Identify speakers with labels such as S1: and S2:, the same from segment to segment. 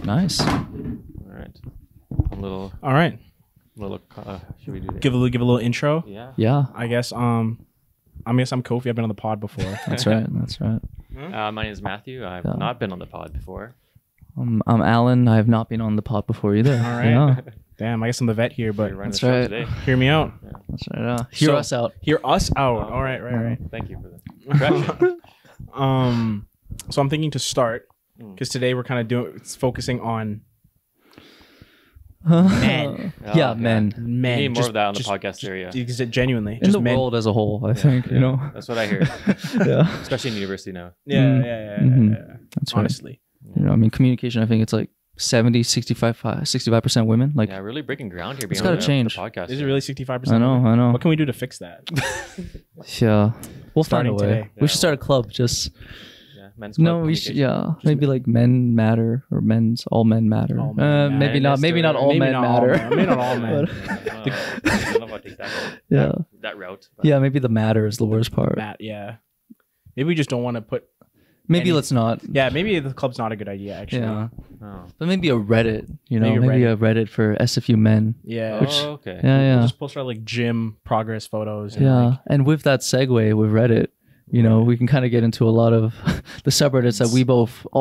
S1: Nice.
S2: All right.
S3: All right.
S2: Should we do that?
S3: Give a little intro.
S2: Yeah.
S1: Yeah.
S3: I guess I'm Kofi. I've been on the pod before.
S1: That's right. That's right.
S2: My name is Matthew. I've not been on the pod before.
S1: I'm Alan. I have not been on the pod before either.
S3: All right.
S1: Yeah.
S3: Damn, I guess I'm the vet here, but
S2: You're running
S1: That's
S2: the show
S1: right.
S2: today.
S3: hear me out.
S2: Yeah.
S1: That's right. Hear us out.
S3: Hear us out. All right, right.
S2: Thank you for the correction.
S3: So I'm thinking to start because today we're kind of focusing on men.
S1: Yeah, men.
S2: We
S3: Men.
S2: need more of that on the podcast area.
S3: Is it genuinely?
S1: In
S3: Just
S1: the
S3: men.
S1: world as a whole, I think, you know.
S2: That's what I hear.
S1: Yeah.
S2: Especially in university now.
S3: Yeah.
S1: That's right.
S3: Honestly.
S1: You know, I mean, communication, I think it's like 65% women. Like,
S2: Yeah, really breaking ground here.
S1: It's
S2: being on
S1: gotta change.
S2: The podcast.
S3: Is it really 65%?
S1: I know.
S3: What can we do to fix that?
S1: Yeah. We'll find a
S3: Starting
S1: way.
S3: today.
S1: We should start a club. Just,
S2: Yeah, men's club
S1: no, we should,
S2: communication.
S1: maybe like men matter or all men matter.
S3: All men
S1: Maybe
S3: matter.
S1: not all men matter.
S3: Maybe not all men.
S2: I don't know if I'll take
S1: Yeah.
S2: that route. But
S1: Yeah, maybe the matter is the worst part.
S3: Matt, yeah. Maybe we just don't want to put.
S1: Maybe let's not.
S3: Yeah, maybe the club's not a good idea, actually.
S1: Yeah.
S2: Oh.
S1: But maybe a Reddit, you know,
S3: Maybe
S1: maybe a Reddit for SFU men.
S3: Yeah.
S2: Oh, okay.
S1: Yeah.
S3: We'll just post our like gym progress photos. And,
S1: Yeah.
S3: like,
S1: And with that segue with Reddit, you know, we can kind of get into a lot of the subreddits that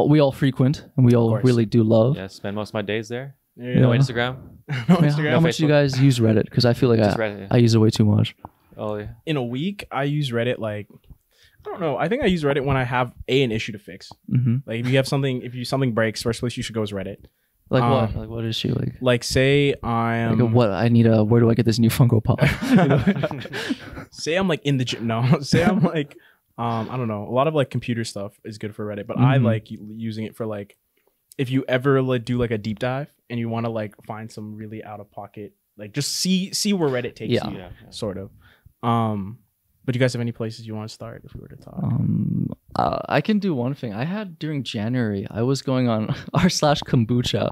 S1: we all frequent and we all
S3: course.
S1: really do love.
S2: Yeah, spend most of my days there.
S3: yeah.
S2: No Instagram.
S3: No
S1: Yeah,
S3: Instagram.
S1: how much do you guys use Reddit? Because I feel like
S2: Just Reddit, yeah.
S1: I use it way too much.
S2: Oh, yeah.
S3: In a week, I use Reddit like, I don't know. I think I use Reddit when I have an issue to fix.
S1: Hmm.
S3: Like if you have something breaks, first place you should go is Reddit.
S1: Like what?
S3: Um,
S1: Like what is she like?
S3: Like say I'm
S1: Like what? I need where do I get this new Funko Pop?
S3: say I'm like in the gym. No, say I'm like I don't know. A lot of like computer stuff is good for Reddit, but I like using it for like if you ever like do like a deep dive and you want to like find some really out of pocket, like just see where Reddit takes
S1: Yeah.
S3: you,
S2: Yeah.
S3: sort of. But do you guys have any places you want to start if we were to talk?
S1: I can do one thing. I had during January, I was going on r/kombucha.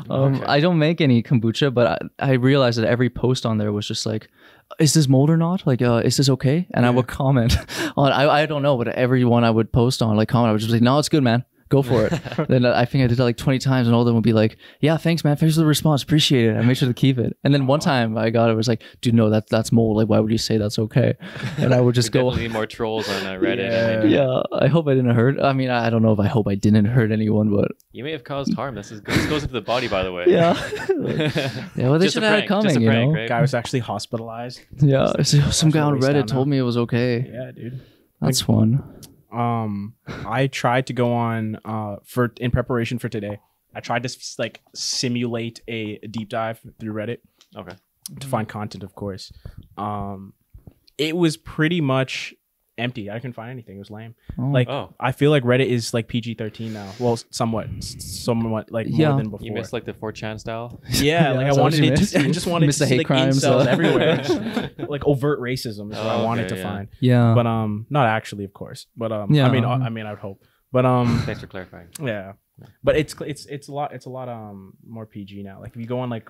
S3: Okay.
S1: I don't make any kombucha, but I realized that every post on there was just like, is this mold or not? Like, is this okay? And I would comment on, I don't know, but everyone I would post on, like comment, I would just be like, no, it's good, man. Go for it. Then I think I did that like 20 times and all of them would be like, yeah, thanks, man. Thanks for the response. Appreciate it. I made sure to keep it. And then one time I got it was like, dude, no, that's mold. Like, why would you say that's okay? And I would just go.
S2: Definitely need more trolls on Reddit.
S3: Yeah.
S2: And
S1: Yeah, I hope I didn't hurt. I mean, I don't know if I hope I didn't hurt anyone, but
S2: you may have caused harm. This goes into the body, by the way.
S1: yeah. Yeah, well, they
S2: Just a
S1: should have had
S2: prank,
S1: it coming,
S2: just a
S1: you
S2: prank,
S1: know?
S2: right?
S3: Guy was actually hospitalized.
S1: Yeah, some guy on
S3: waist down
S1: Reddit told
S3: now.
S1: me it was okay.
S3: Yeah, dude.
S1: That's fun.
S3: I tried to go on in preparation for today. I tried to like simulate a deep dive through Reddit
S2: Okay.
S3: to find content, of course. It was pretty much empty. I couldn't find anything. It was lame.
S1: Oh.
S3: Like
S2: Oh.
S3: I feel like Reddit is like PG-13 now. Well, somewhat like
S1: Yeah.
S3: more than before.
S2: You missed like the 4chan style.
S3: Yeah, like
S1: that's
S3: I
S1: what
S3: wanted
S1: you
S3: it.
S1: missed.
S3: I just wanted
S1: Missed
S3: to
S1: the
S3: see
S1: hate
S3: like
S1: crimes,
S3: incels
S1: so-
S3: everywhere, like overt racism is what I
S2: Oh,
S3: wanted
S2: okay,
S3: to
S2: yeah.
S3: find.
S1: Yeah.
S3: But not actually, of course. But
S1: Yeah.
S3: I mean, I would hope. But
S2: Thanks for clarifying.
S3: yeah. But it's a lot more PG now. Like if you go on like,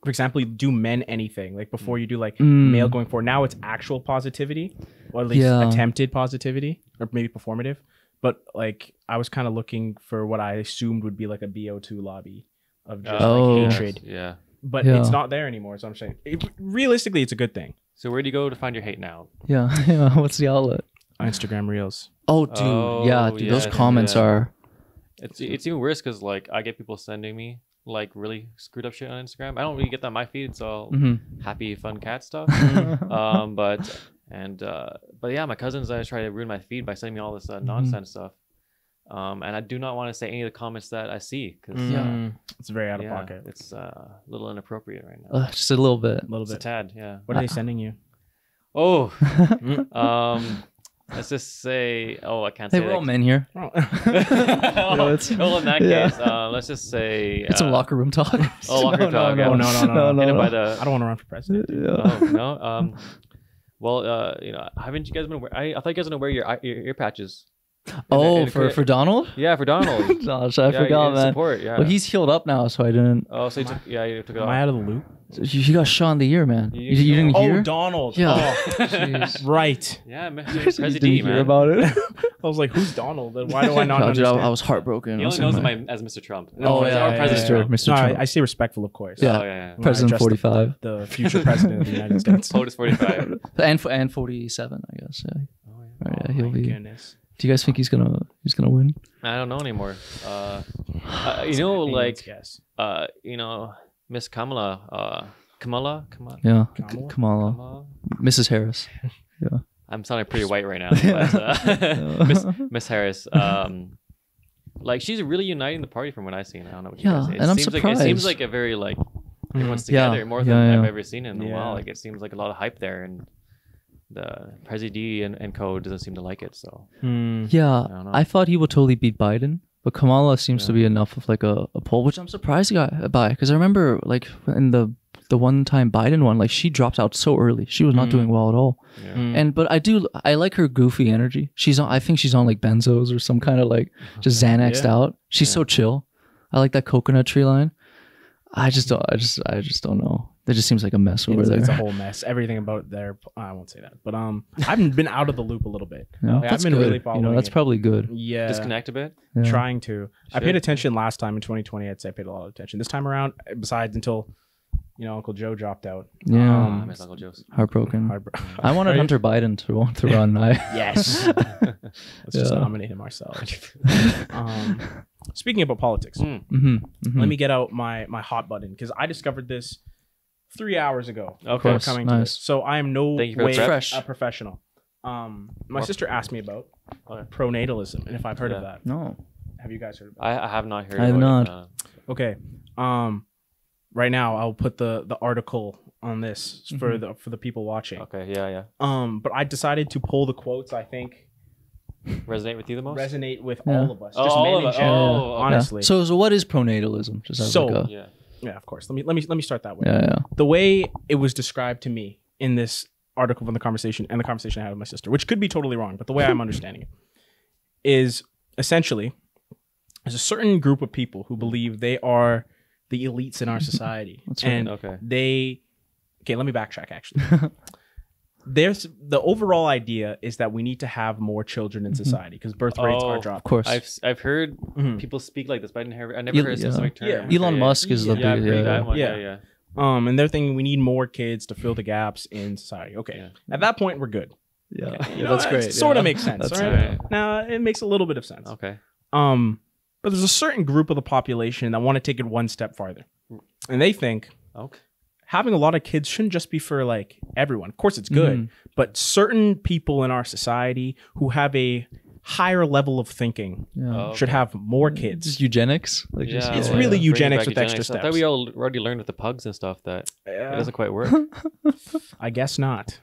S3: for example, you do men anything like before you do like male going forward. Now it's actual positivity, or at least
S1: Yeah.
S3: attempted positivity, or maybe performative. But like I was kind of looking for what I assumed would be like a BO2 lobby of just
S1: Oh.
S3: like hatred.
S2: Yeah.
S3: But
S1: Yeah.
S3: it's not there anymore. So I'm saying, realistically, it's a good thing.
S2: So where do you go to find your hate now?
S1: Yeah. Yeah. What's the outlet?
S3: Instagram Reels.
S1: Oh, dude.
S2: Oh,
S1: yeah, dude. Those
S2: yes,
S1: comments
S2: yeah.
S1: are.
S2: It's even worse because like I get people sending me like really screwed up shit on Instagram. I don't really get that on my feed. It's all happy, fun cat stuff. But yeah, my cousins try to ruin my feed by sending me all this nonsense stuff. And I do not want to say any of the comments that I see because
S3: It's very out of pocket.
S2: it's a little inappropriate right now.
S1: Just a little bit.
S3: A little
S2: Just a
S3: bit.
S2: tad, yeah.
S3: What are they sending you?
S2: Oh, let's just say. Oh, I can't
S1: Hey,
S2: say.
S1: we're
S2: that.
S1: all men here.
S3: Oh.
S1: know, it's-
S2: well, in that
S1: yeah.
S2: case, let's just say.
S1: It's some locker room talk.
S2: Oh, locker room talk, yeah.
S3: Oh, no.
S2: Hit him by the.
S3: I don't want to run for president.
S1: Yeah.
S2: Oh, no. Well, haven't you guys been? I thought you guys were gonna wear your ear patches.
S1: Oh, for Donald?
S2: Yeah, for Donald.
S1: Gosh, I
S2: Yeah,
S1: forgot, man.
S2: Support, yeah.
S1: Well, he's healed up now, so I didn't.
S2: Oh, so you took it
S3: Am
S2: off.
S3: I out of the loop?
S1: You got shot in the ear, man. You didn't hear?
S3: Oh, Donald.
S1: Yeah.
S3: Oh,
S1: Jeez.
S3: right.
S2: Yeah, man.
S1: You
S2: President,
S1: didn't hear
S2: man.
S1: about it?
S3: I was like, who's Donald? And why do I not
S1: Oh, dude,
S3: understand?
S1: I was heartbroken.
S2: He
S1: I was
S2: only knows
S1: like,
S2: him as Mr. Trump.
S1: Oh, yeah,
S2: or President
S1: Mr.
S2: Trump.
S1: Mr.
S3: No,
S1: Trump.
S3: I say respectful, of course.
S1: Yeah.
S2: Oh, yeah.
S3: When I
S1: President
S3: address
S1: 45.
S3: The future president of the United States.
S2: POTUS 45.
S1: And 47, I guess. Yeah.
S2: Oh, yeah.
S1: Right, yeah,
S3: Oh,
S1: he'll
S3: my
S1: be.
S3: goodness.
S1: Do you guys think he's gonna win?
S2: I don't know anymore.
S3: Anyone's
S2: Like,
S3: guess.
S2: Miss Kamala. Kamala?
S1: Yeah,
S3: Kamala?
S1: Kamala, Mrs. Harris. Yeah.
S2: I'm sounding pretty white right now. But, Miss Harris. Like, she's really uniting the party from what I've seen. I don't know what you
S1: Yeah,
S2: guys say.
S1: and I'm
S2: It seems
S1: surprised.
S2: like a very, like,
S3: Mm-hmm.
S2: everyone's
S1: Yeah,
S2: together more
S1: yeah,
S2: than
S1: yeah.
S2: I've ever seen in a
S3: Yeah.
S2: while. Like, it seems like a lot of hype there, and the President and co doesn't seem to like it. So,
S1: Yeah,
S2: don't know.
S1: I thought he would totally beat Biden, but Kamala seems to
S2: Yeah.
S1: be enough of like a poll, which I'm surprised by, because I remember like in the one time Biden won, like she dropped out so early. She was not doing well at all.
S2: yeah.
S1: But I like her goofy energy. I think she's on like benzos or some kind of like just Xanaxed
S3: Yeah.
S1: out. She's so chill. I like that coconut tree line. I just don't know. It just seems like a mess over there.
S3: It's a whole mess. Everything about there. I won't say that, but I've been out of the loop a little bit.
S1: Yeah,
S3: Like, I've
S1: that's
S3: been
S1: good.
S3: really following.
S1: That's
S3: it.
S1: probably good.
S3: Yeah,
S2: Disconnect a bit.
S1: Yeah.
S3: trying to. I
S2: Should.
S3: paid attention last time in 2020. I'd say I paid a lot of attention. This time around, besides until Uncle Joe dropped out.
S1: Yeah.
S2: I miss Uncle Joe's.
S1: Heartbroken.
S3: Hard-
S1: I wanted
S3: Right?
S1: Hunter Biden to run.
S3: Yes. Let's just
S1: Yeah.
S3: nominate him ourselves. Speaking about politics, let me get out my hot button because I discovered this 3 hours ago.
S2: Okay.
S3: before coming to
S1: Nice.
S3: this. So I am no
S2: Thank you for the
S3: way
S2: prep.
S1: Fresh.
S3: a professional. My sister asked me about
S2: Okay.
S3: pronatalism and if I've heard of
S2: Yeah.
S3: that.
S1: No.
S3: Have you guys heard of that?
S2: I have not heard.
S1: I have
S2: about it,
S1: not.
S3: Okay. Right now I'll put the article on this for the people watching.
S2: Okay. Yeah.
S3: But I decided to pull the quotes I think
S2: Resonate with you the most?
S3: resonate with
S1: Yeah.
S3: all of us.
S2: Oh,
S3: Just
S2: all
S3: men
S2: of
S3: in
S2: us.
S3: general,
S2: Oh, okay.
S3: honestly.
S1: Yeah. So what is pronatalism? Just as
S3: So-
S1: like a,
S2: Yeah.
S3: Yeah, of course. Let me start that way.
S1: yeah.
S3: The way it was described to me in this article from the conversation and the conversation I had with my sister, which could be totally wrong, but the way I'm understanding it is essentially there's a certain group of people who believe they are the elites in our society.
S1: That's right.
S3: And
S2: Okay.
S3: let me backtrack actually. There's the overall idea is that we need to have more children in society because birth rates are
S2: Oh,
S1: Of
S3: dropping.
S1: course.
S2: I've heard
S3: Mhm.
S2: people speak like this, but I never
S1: Yeah,
S2: heard a specific term.
S3: Yeah.
S2: Okay,
S1: Elon Musk is the
S2: yeah,
S1: big.
S2: I've heard that
S1: Yeah.
S2: one.
S3: Yeah.
S2: Yeah.
S3: And they're thinking we need more kids to fill the gaps in society. Okay.
S2: Yeah.
S3: At that point, we're good.
S1: Yeah.
S3: You know,
S1: That's great.
S3: It sort of
S1: yeah.
S3: makes sense.
S1: That's
S3: Right?
S2: right.
S3: Now it makes a little bit of sense.
S2: Okay.
S3: But there's a certain group of the population that want to take it one step farther, and they think
S2: Okay.
S3: having a lot of kids shouldn't just be for like everyone. Of course, it's good, but certain people in our society who have a higher level of thinking
S1: Yeah.
S2: Oh,
S3: should have more kids.
S1: Just eugenics. Like
S2: Yeah,
S3: It's
S2: well,
S3: really
S2: bringing
S3: eugenics
S2: back
S3: with extra
S2: I
S3: steps.
S2: thought we already learned with the pugs and stuff that it doesn't quite work.
S3: I guess not.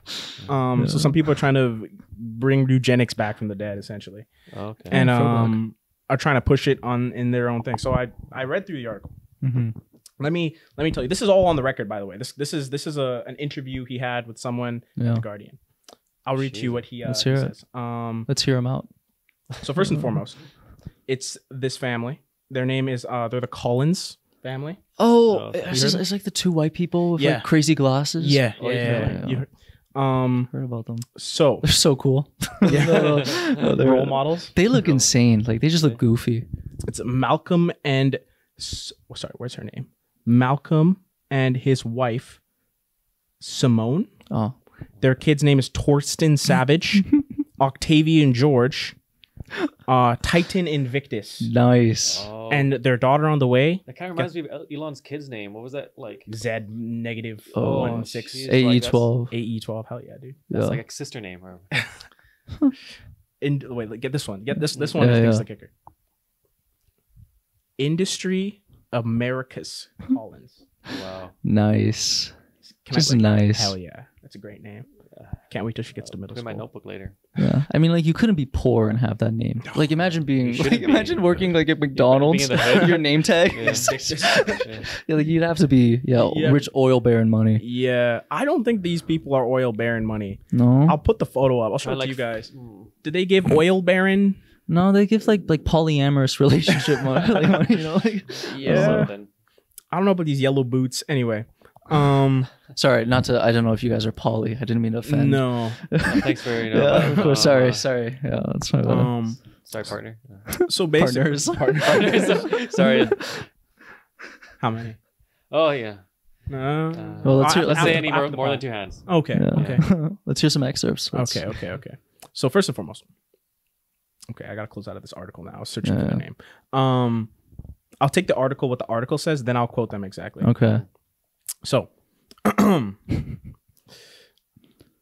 S3: So some people are trying to bring eugenics back from the dead, essentially,
S2: Okay.
S3: and
S1: throwback.
S3: are trying to push it on in their own thing. So I read through the article. Let me tell you. This is all on the record, by the way. This is an interview he had with someone
S1: Yeah.
S3: at the Guardian. I'll read to you what he
S1: Let's hear it.
S3: says.
S1: Let's hear him out.
S3: So first and foremost, it's this family. Their name is they're the Collins family.
S1: Oh,
S2: You
S1: it's like the two white people with
S3: Yeah.
S1: like crazy glasses.
S3: Yeah.
S1: You heard about them.
S3: So
S1: They're so cool. No, they're-
S3: role models.
S1: They look insane. Like they just look goofy.
S3: It's Malcolm and sorry, where's her name? Malcolm and his wife Simone.
S1: Oh,
S3: Their kid's name is Torsten Savage, Octavian George, Titan Invictus,
S1: nice.
S2: Oh.
S3: and their daughter on the way.
S2: that kind of reminds me of Elon's kid's name. What was that like?
S3: Z negative
S1: Oh,
S3: 16
S2: jeez. Like, that's-
S1: AE12.
S3: AE12. Hell yeah, dude.
S2: That's
S1: Yeah.
S2: like a sister name. Or...
S3: Wait, get this one. Get this one.
S1: Yeah,
S3: Is
S1: yeah.
S3: the kicker. Industry Americas Collins.
S2: Wow.
S1: Nice.
S3: Can
S1: Just
S3: I,
S1: nice.
S3: Hell yeah, that's a great name. Can't wait till she gets to middle
S2: Put in my
S3: school.
S2: notebook later.
S1: Yeah. I mean, like you couldn't be poor and have that name. Like imagine being,
S2: shouldn't
S1: like,
S2: be.
S1: imagine working like at McDonald's.
S2: being in the hood.
S1: Your name tag.
S2: Yeah. Yeah.
S1: Yeah, like you'd have to be
S3: Yeah.
S1: rich oil baron money.
S3: Yeah, I don't think these people are oil baron money.
S1: No.
S3: I'll put the photo up. I'll show it
S2: Kinda
S3: to
S2: like-
S3: you guys.
S2: Hmm.
S3: Did they give oil baron
S1: No, they give like polyamorous relationship money. Like, you know, like,
S3: Yeah. I don't know about these yellow boots. Anyway.
S1: Sorry, not to. I don't know if you guys are poly. I didn't mean to offend.
S3: No.
S2: Thanks for
S1: Yeah, of course. Sorry. Yeah, that's my bad.
S2: Sorry, partner.
S3: So basically,
S2: Partners. Sorry.
S3: How many?
S2: Oh yeah.
S1: Well, let's
S2: Let's say any
S3: after the
S2: more than
S3: pod.
S2: 2 hands.
S3: Okay.
S1: Yeah.
S3: Okay.
S1: Let's hear some excerpts.
S3: Okay. So first and foremost, okay, I gotta close out of this article now. I was searching for the name. I'll take the article, what the article says, then I'll quote them exactly.
S1: Okay.
S3: So,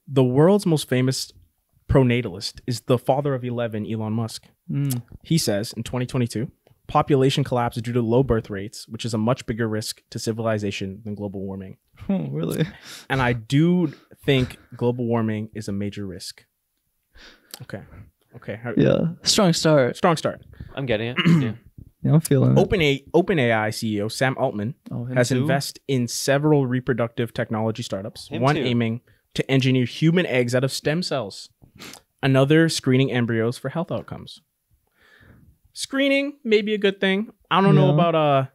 S3: the world's most famous pronatalist is the father of 11, Elon Musk. He says in 2022, population collapse due to low birth rates, which is a much bigger risk to civilization than global warming.
S1: Oh, really?
S3: And I do think global warming is a major risk. Okay.
S1: Yeah. Strong start.
S3: Strong start.
S2: I'm getting it. Yeah.
S1: Yeah, I'm feeling it.
S3: OpenAI CEO Sam Altman has invested in several reproductive technology startups, one aiming to engineer human eggs out of stem cells, another screening embryos for health outcomes. Screening may be a good thing. I don't know about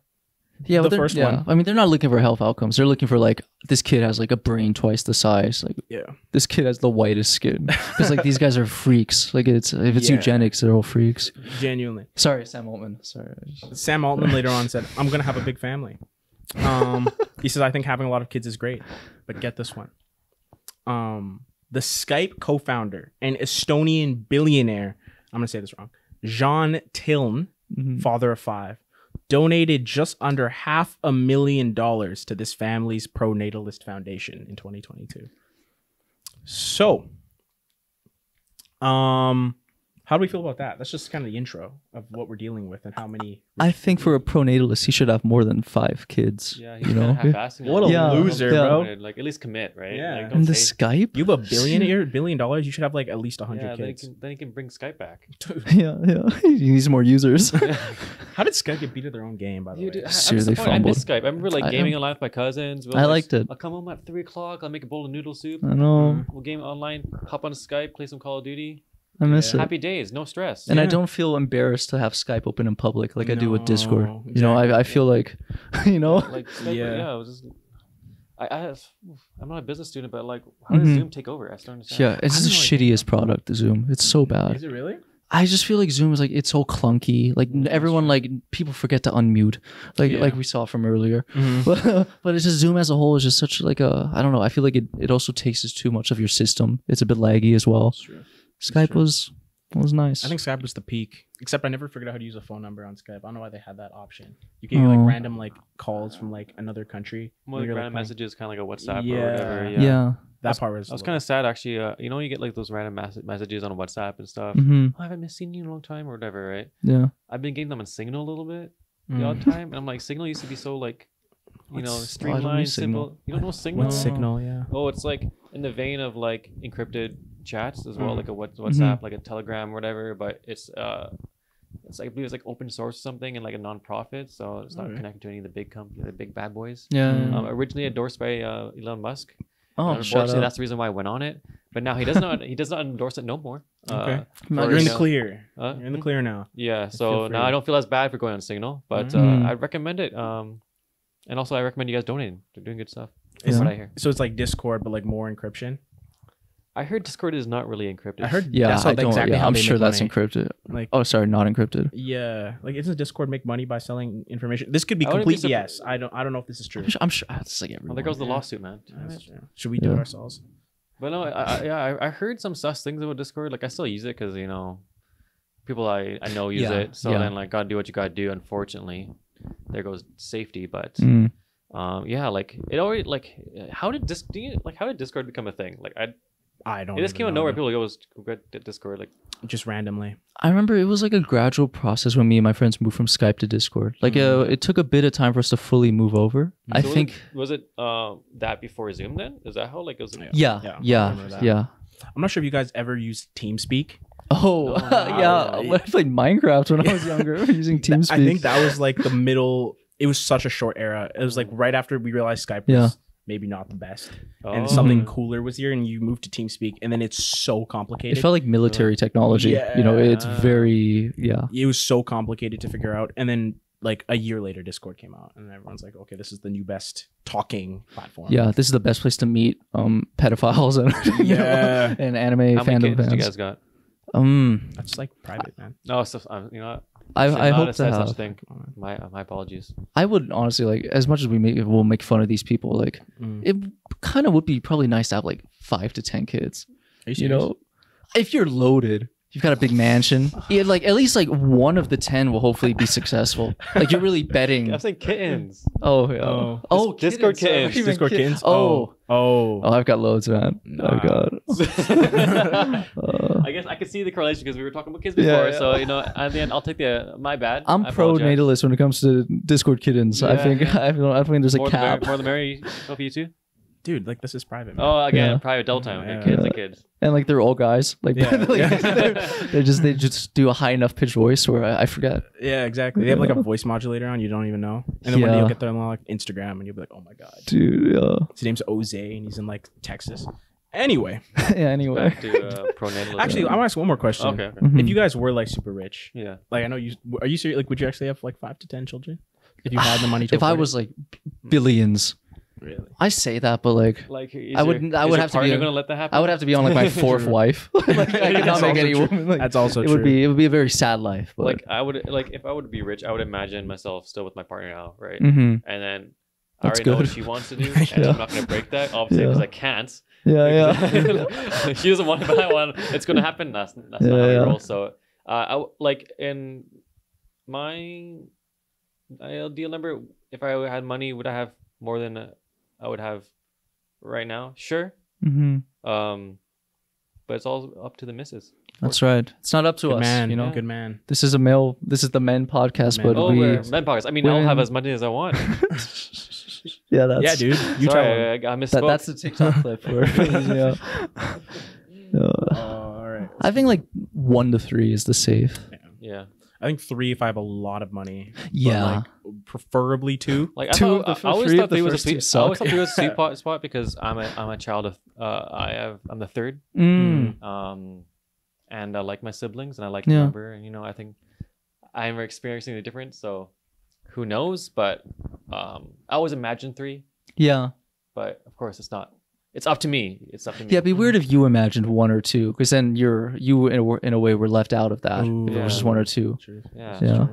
S3: the first one.
S1: I mean, they're not looking for health outcomes. They're looking for like, this kid has like a brain twice the size. Like, this kid has the whitest skin. Because like these guys are freaks. Like if it's eugenics, they're all freaks.
S3: Genuinely.
S1: Sorry, Sam Altman. Sorry.
S3: Sam Altman later on said, "I'm gonna have a big family." He says, "I think having a lot of kids is great, but get this one." The Skype co-founder and Estonian billionaire, I'm gonna say this wrong, Jean Tiln, father of 5, donated just under $500,000 to this family's pronatalist foundation in 2022. So, how do we feel about that? That's just kind of the intro of what we're dealing with and how many.
S1: I think for a pronatalist, he should have more than 5 kids.
S2: Yeah,
S1: you know.
S3: What a loser, bro!
S2: Like at least commit, right?
S3: Yeah.
S2: Like,
S1: And the Skype.
S3: You have $1 billion. You should have like at least 100 kids.
S2: Then you can bring Skype back.
S1: Yeah. He needs more users.
S3: How did Skype get beat at their own game? By the way,
S1: Seriously,
S2: I miss Skype. I remember like gaming online with my cousins.
S1: I liked it.
S2: I'll come home at 3 o'clock. I'll make a bowl of noodle soup.
S1: I know.
S2: We'll game online. Hop on Skype. Play some Call of Duty.
S1: I miss it.
S2: Happy days, no stress.
S1: And I don't feel embarrassed to have Skype open in public like I do with Discord.
S3: Exactly.
S1: You know, I feel like, you know.
S2: Like Skype, yeah. It was just, I'm not a business student, but like, how does Zoom take over? I still understand.
S1: Yeah, it's the shittiest product, Zoom. It's so bad.
S3: Is it really?
S1: I just feel like Zoom is like, it's so clunky. Like everyone, like people forget to unmute, like we saw from earlier. But it's just Zoom as a whole is just such like a, I don't know. I feel like it also takes just too much of your system. It's a bit laggy as well.
S3: That's true.
S1: Skype was nice.
S3: I think Skype was the peak. Except I never figured out how to use a phone number on Skype. I don't know why they had that option. You can get like random like calls from like another country.
S2: More like random messages, kind of like a WhatsApp or
S3: Yeah.
S2: whatever.
S1: Yeah.
S3: That part was.
S2: I was kind of sad actually. You know, you get like those random messages on WhatsApp and stuff.
S1: Mhm.
S2: Oh, I haven't seen you in a long time or whatever, right?
S1: Yeah.
S2: I've been getting them on Signal a little bit the odd time, and I'm like, Signal used to be so like, you know, streamlined, simple. You don't know Signal?
S3: What's Signal? Yeah.
S2: Oh, it's like in the vein of like encrypted chats as well, like a WhatsApp, like a Telegram, or whatever. But it's like I believe it's like open source or something and like a non-profit, so it's not connected to any of the big companies, the big bad boys.
S1: Yeah.
S2: Originally endorsed by Elon Musk.
S1: Oh,
S2: unfortunately, that's the reason why I went on it. But now he does not endorse it no more.
S3: Okay.
S1: You're
S3: You're in the clear. You're in the clear now.
S2: Yeah.
S3: feel
S2: So
S3: free.
S2: now I don't feel as bad for going on Signal, but I'd recommend it. And also I recommend you guys donating. They're doing good stuff. That's what I hear.
S3: So it's like Discord, but like more encryption.
S2: I heard Discord is not really encrypted.
S3: I heard.
S1: Yeah,
S3: that's
S1: I don't.
S3: exactly
S1: Yeah,
S3: how
S1: I'm
S3: they
S1: sure
S3: make
S1: that's
S3: money.
S1: encrypted.
S3: Like,
S1: Oh, sorry, not encrypted.
S3: yeah, like isn't Discord make money by selling information? This could be
S2: I wouldn't be
S3: complete BS. I don't know if this is true.
S1: I'm sure it's like everyone.
S2: Well, there goes the lawsuit, man.
S3: That's true. Should we do it ourselves?
S2: But no, I heard some sus things about Discord. Like I still use it because you know, people I know use it. So then like gotta do what you gotta do. Unfortunately, there goes safety. But yeah, like it already like how did Discord become a thing? Like
S3: I don't.
S2: it just
S3: even
S2: came out of
S3: know.
S2: nowhere. People go to Discord like.
S3: Just randomly.
S1: I remember it was like a gradual process when me and my friends moved from Skype to Discord. Like it took a bit of time for us to fully move over. I think.
S2: Was it that before Zoom then? Is that how like it was?
S1: Yeah.
S3: I remember that.
S1: Yeah.
S3: I'm not sure if you guys ever used TeamSpeak.
S1: Oh, yeah. I played Minecraft when I was younger using TeamSpeak.
S3: I think that was like the middle. It was such a short era. It was like right after we realized Skype was maybe not the best, and something cooler was here, and you moved to TeamSpeak, and then it's so complicated.
S1: It felt like military technology. You know, it's very
S3: It was so complicated to figure out, and then like a year later, Discord came out, and everyone's like, okay, this is the new best talking platform.
S1: Yeah, this is the best place to meet pedophiles and and anime
S2: How
S1: fandom
S2: many kids
S1: fans.
S2: you guys got?
S3: That's like private, man.
S2: No, so you know.
S1: I hope to
S2: such
S1: have.
S2: a thing. My apologies.
S1: I would honestly like, as much as we'll make fun of these people, like it kind of would be probably nice to have like 5 to 10 kids.
S3: Are you serious?
S1: You know, if you're loaded, you've got a big mansion. Yeah, like at least like 1 of the 10 will hopefully be successful. Like you're really betting.
S2: I was saying kittens.
S1: Oh,
S2: Discord
S1: kittens.
S2: kittens.
S3: Discord kittens.
S1: Oh,
S3: Oh,
S1: I've got loads, man. I've got.
S2: I guess I could see the correlation because we were talking about kids before. So you know, at the end, I'll take my bad.
S1: I'm
S2: I
S1: pro
S2: apologize.
S1: natalist when it comes to Discord kittens. I think I think there's a cap.
S2: More the merry. Hope you too.
S3: dude, like this is private, man.
S2: Oh, again,
S1: Yeah.
S2: private double time.
S3: Yeah.
S2: Okay, kids, like kids.
S1: And like they're all guys. Like,
S3: Yeah.
S1: they just do a high enough pitch voice where I forget.
S3: Yeah, exactly. They have like a voice modulator on, you don't even know. And then one day
S1: Yeah.
S3: you'll get there on like Instagram and you'll be like, oh my god.
S1: Dude,
S3: His name's Oze and he's in like Texas. Anyway.
S1: yeah, anyway.
S2: Back to pronatalism.
S3: Actually, I'm gonna ask one more question.
S2: Okay.
S1: Mhm.
S3: If you guys were like super rich,
S2: Yeah.
S3: like I know you are you serious? Like would you actually have like 5 to 10 children? If you had the money to
S1: If I
S3: afford
S1: was like billions,
S3: it? Really?
S1: I say that, but like
S2: Like,
S1: I would have to be.
S2: going to let that happen?
S1: I would have to be on like my fourth wife. Like, I could not
S3: That's
S1: make
S3: also
S1: any
S3: true.
S1: woman. Like,
S3: That's also
S1: it
S3: true.
S1: would be a very sad life. But
S2: Like I would like if I would be rich, I would imagine myself still with my partner now, right?
S1: Mhm.
S2: And then
S1: That's
S2: I already know what
S1: good.
S2: she wants to do, and
S1: Yeah.
S2: I'm not going to break that, obviously,
S1: Yeah.
S2: because I can't.
S1: yeah.
S2: She doesn't want it, but I want. It's going to happen. That's not
S1: Yeah,
S2: how we
S1: yeah.
S2: roll. So, like in my ideal number, if I had money, would I have more than I would have right now? Sure.
S1: hmm
S2: But it's all up to the missus.
S1: That's right. It's not up to
S3: Good
S1: us.
S3: man,
S1: You know,
S3: good man.
S1: this is the men podcast,
S3: Men.
S1: but
S2: Oh,
S1: we.
S2: we're men pockets. I mean, I'll have
S1: women-
S2: as much as I want.
S1: Yeah, that's
S3: Yeah, dude. You tell him.
S2: Sorry, I misspoke.
S1: that's the TikTok clip. Where, yeah.
S3: All right.
S1: I think like 1 to 3 is the safe.
S2: Yeah.
S3: I think 3 if I have a lot of money. But,
S1: Yeah.
S3: like, preferably 2.
S2: Like I
S1: Two
S2: thought,
S1: of the
S2: I always
S1: three
S2: thought
S1: of the
S2: 3 was a
S1: first two
S2: sweet. I always
S1: suck.
S2: thought 3 was a sweet spot because I'm a child of I'm the third.
S1: Mm.
S2: And I like my siblings and I like
S1: Yeah.
S2: the number, and I think I'm experiencing the difference. So who knows? But I always imagined 3,
S1: Yeah.
S2: but of course it's not. It's up to me. It's up to me.
S1: Yeah, it'd be weird if you imagined 1 or 2, because then you in a way were left out of that.
S3: Ooh.
S1: If it was just
S2: Yeah.
S1: 1 or 2.
S3: True.
S2: Yeah.
S1: Yeah.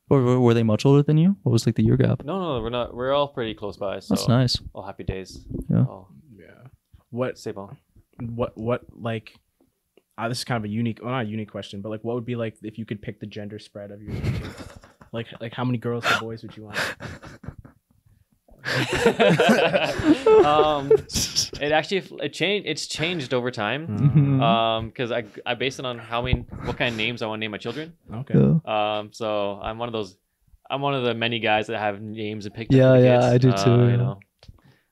S1: Or were they much older than you? What was like the year gap?
S2: No, we're not. We're all pretty close by. So
S1: That's nice.
S2: all happy days.
S1: Yeah.
S2: Oh,
S3: Yeah. What
S2: c'est bon.
S3: like this is kind of a unique, well, not a unique question, but like what would be like if you could pick the gender spread of your kids? like how many girls or boys would you want?
S2: It actually it's changed over time.
S1: Mhm.
S2: Because I based it on what kind of names I want to name my children.
S3: Okay.
S1: Yeah.
S2: So I'm one of the many guys that have names and picked.
S1: Yeah,
S2: up for the
S1: yeah,
S2: kids.
S1: I do too,
S2: You
S1: yeah.
S2: know,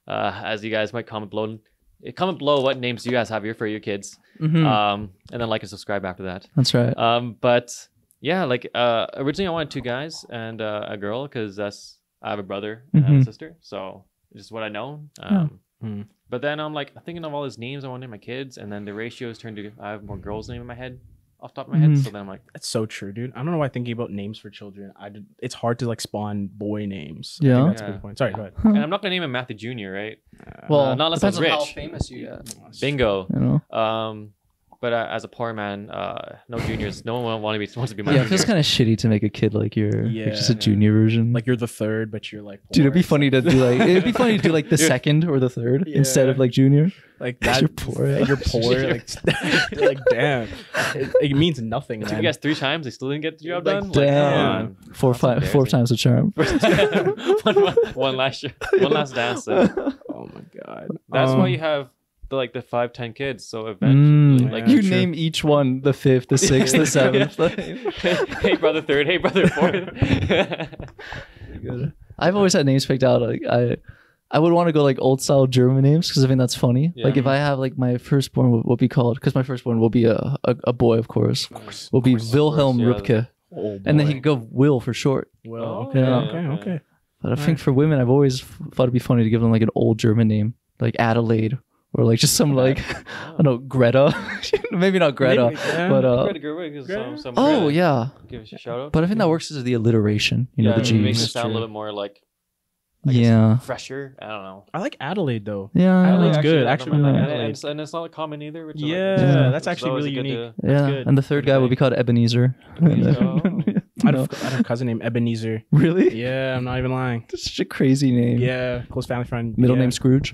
S2: as you guys might comment below what names do you guys have for your kids.
S1: Mhm.
S2: And then like and subscribe after that.
S1: That's right.
S2: But yeah, like originally I wanted 2 guys and a girl because I have a brother and
S1: Mhm.
S2: a sister, so it's just what I know. But then I'm like thinking of all these names I want to name my kids, and then the ratios turn to I have more girls' name in my head, off the top of my head. So then I'm like,
S3: That's so true, dude. I don't know why thinking about names for children. It's hard to like spawn boy names.
S1: Yeah.
S3: I think that's a
S2: Yeah.
S3: good point. Sorry, go ahead.
S2: and I'm not gonna name him Matthew Jr., right?
S1: Well,
S2: not unless I was
S1: depends on how
S2: rich.
S1: famous you get.
S2: Bingo.
S1: You know.
S2: But as a poor man, no juniors. No one wants to be my
S1: Yeah, it
S2: junior.
S1: feels kind of shitty to make a kid like you're just a
S3: Yeah.
S1: junior version.
S3: Like you're the third, but you're like
S1: dude, it'd be
S3: poor.
S1: funny to do like the second or the third instead of like junior.
S3: Like
S1: Because
S3: that.
S1: you're poor, yeah.
S3: You're poor. Like, you're like damn. It means nothing.
S2: It took
S3: Man.
S2: you guys 3 times. They still didn't get the job
S3: Like,
S2: done.
S1: Damn.
S2: Come on.
S1: Four
S2: embarrassing.
S1: times the charm.
S2: one last year, one last dance. So.
S3: Oh my god.
S2: That's why you have the 5-10 kids. So eventually, like
S1: you
S3: true.
S1: name each one the 5th, the 6th, the 7th.
S2: hey brother 3rd, hey brother 4th.
S1: I've always had names picked out. Like I would want to go like old style German names because I think that's funny.
S2: Yeah.
S1: Like if I have like my firstborn will be called, because my firstborn will be a boy, of course. Will be Wilhelm
S2: yeah.
S1: Rübke,
S3: Oh,
S1: and then he
S3: boy.
S1: could go Will for short.
S3: Well,
S2: Oh,
S3: okay,
S1: yeah,
S3: okay, okay.
S1: But I think for women, I've always thought it'd be funny to give them like an old German name. like Adelaide or like just some like I don't know Greta, maybe not Greta,
S3: Maybe, yeah.
S1: but
S2: Greta Gerwig is some
S1: oh
S2: Greta.
S1: yeah,
S2: Give us a shout out.
S1: but I think that works as the alliteration, you know,
S2: Yeah,
S1: the
S2: it makes it
S1: G's.
S2: sound a little bit more like I guess,
S1: Yeah,
S2: fresher. I don't know.
S3: I like Adelaide though.
S1: yeah,
S3: Adelaide's
S2: I
S3: good.
S2: like
S3: Actually,
S2: them.
S3: really
S1: yeah.
S3: like
S2: And
S3: Adelaide.
S2: and it's not common either. Which
S3: Yeah,
S2: I like.
S1: Yeah.
S3: that's actually
S2: always
S3: really
S2: good
S3: unique.
S2: to-
S3: That's
S1: yeah.
S3: good.
S1: And the third guy would be called Ebenezer.
S2: Ebenezer.
S3: I
S1: No.
S3: had a cousin named Ebenezer.
S1: Really?
S3: Yeah, I'm not even lying.
S1: That's such a crazy name.
S3: Yeah, close family friend.
S1: Middle
S3: yeah.
S1: name Scrooge.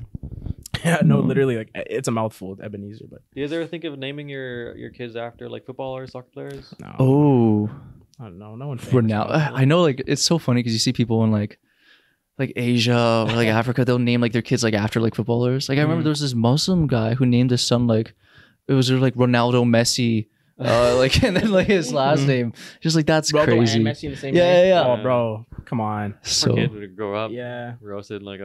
S3: Yeah, no, literally, like it's a mouthful, Ebenezer. But
S2: Do you guys ever think of naming your kids after like footballers, soccer players?
S3: no,
S1: Oh,
S3: I don't know. No one.
S1: for now, I know. Like it's so funny because you see people in like Asia or like Africa, they'll name like their kids like after like footballers. Like I remember there was this Muslim guy who named his son like it was like Ronaldo Messi. Like and then like his last name, just like that's crazy.
S3: And Messi in the same
S1: Yeah,
S3: name?
S1: yeah, yeah.
S3: Oh, bro, come on.
S2: Poor
S1: So
S2: kid would grow up
S3: Yeah,
S2: roasted like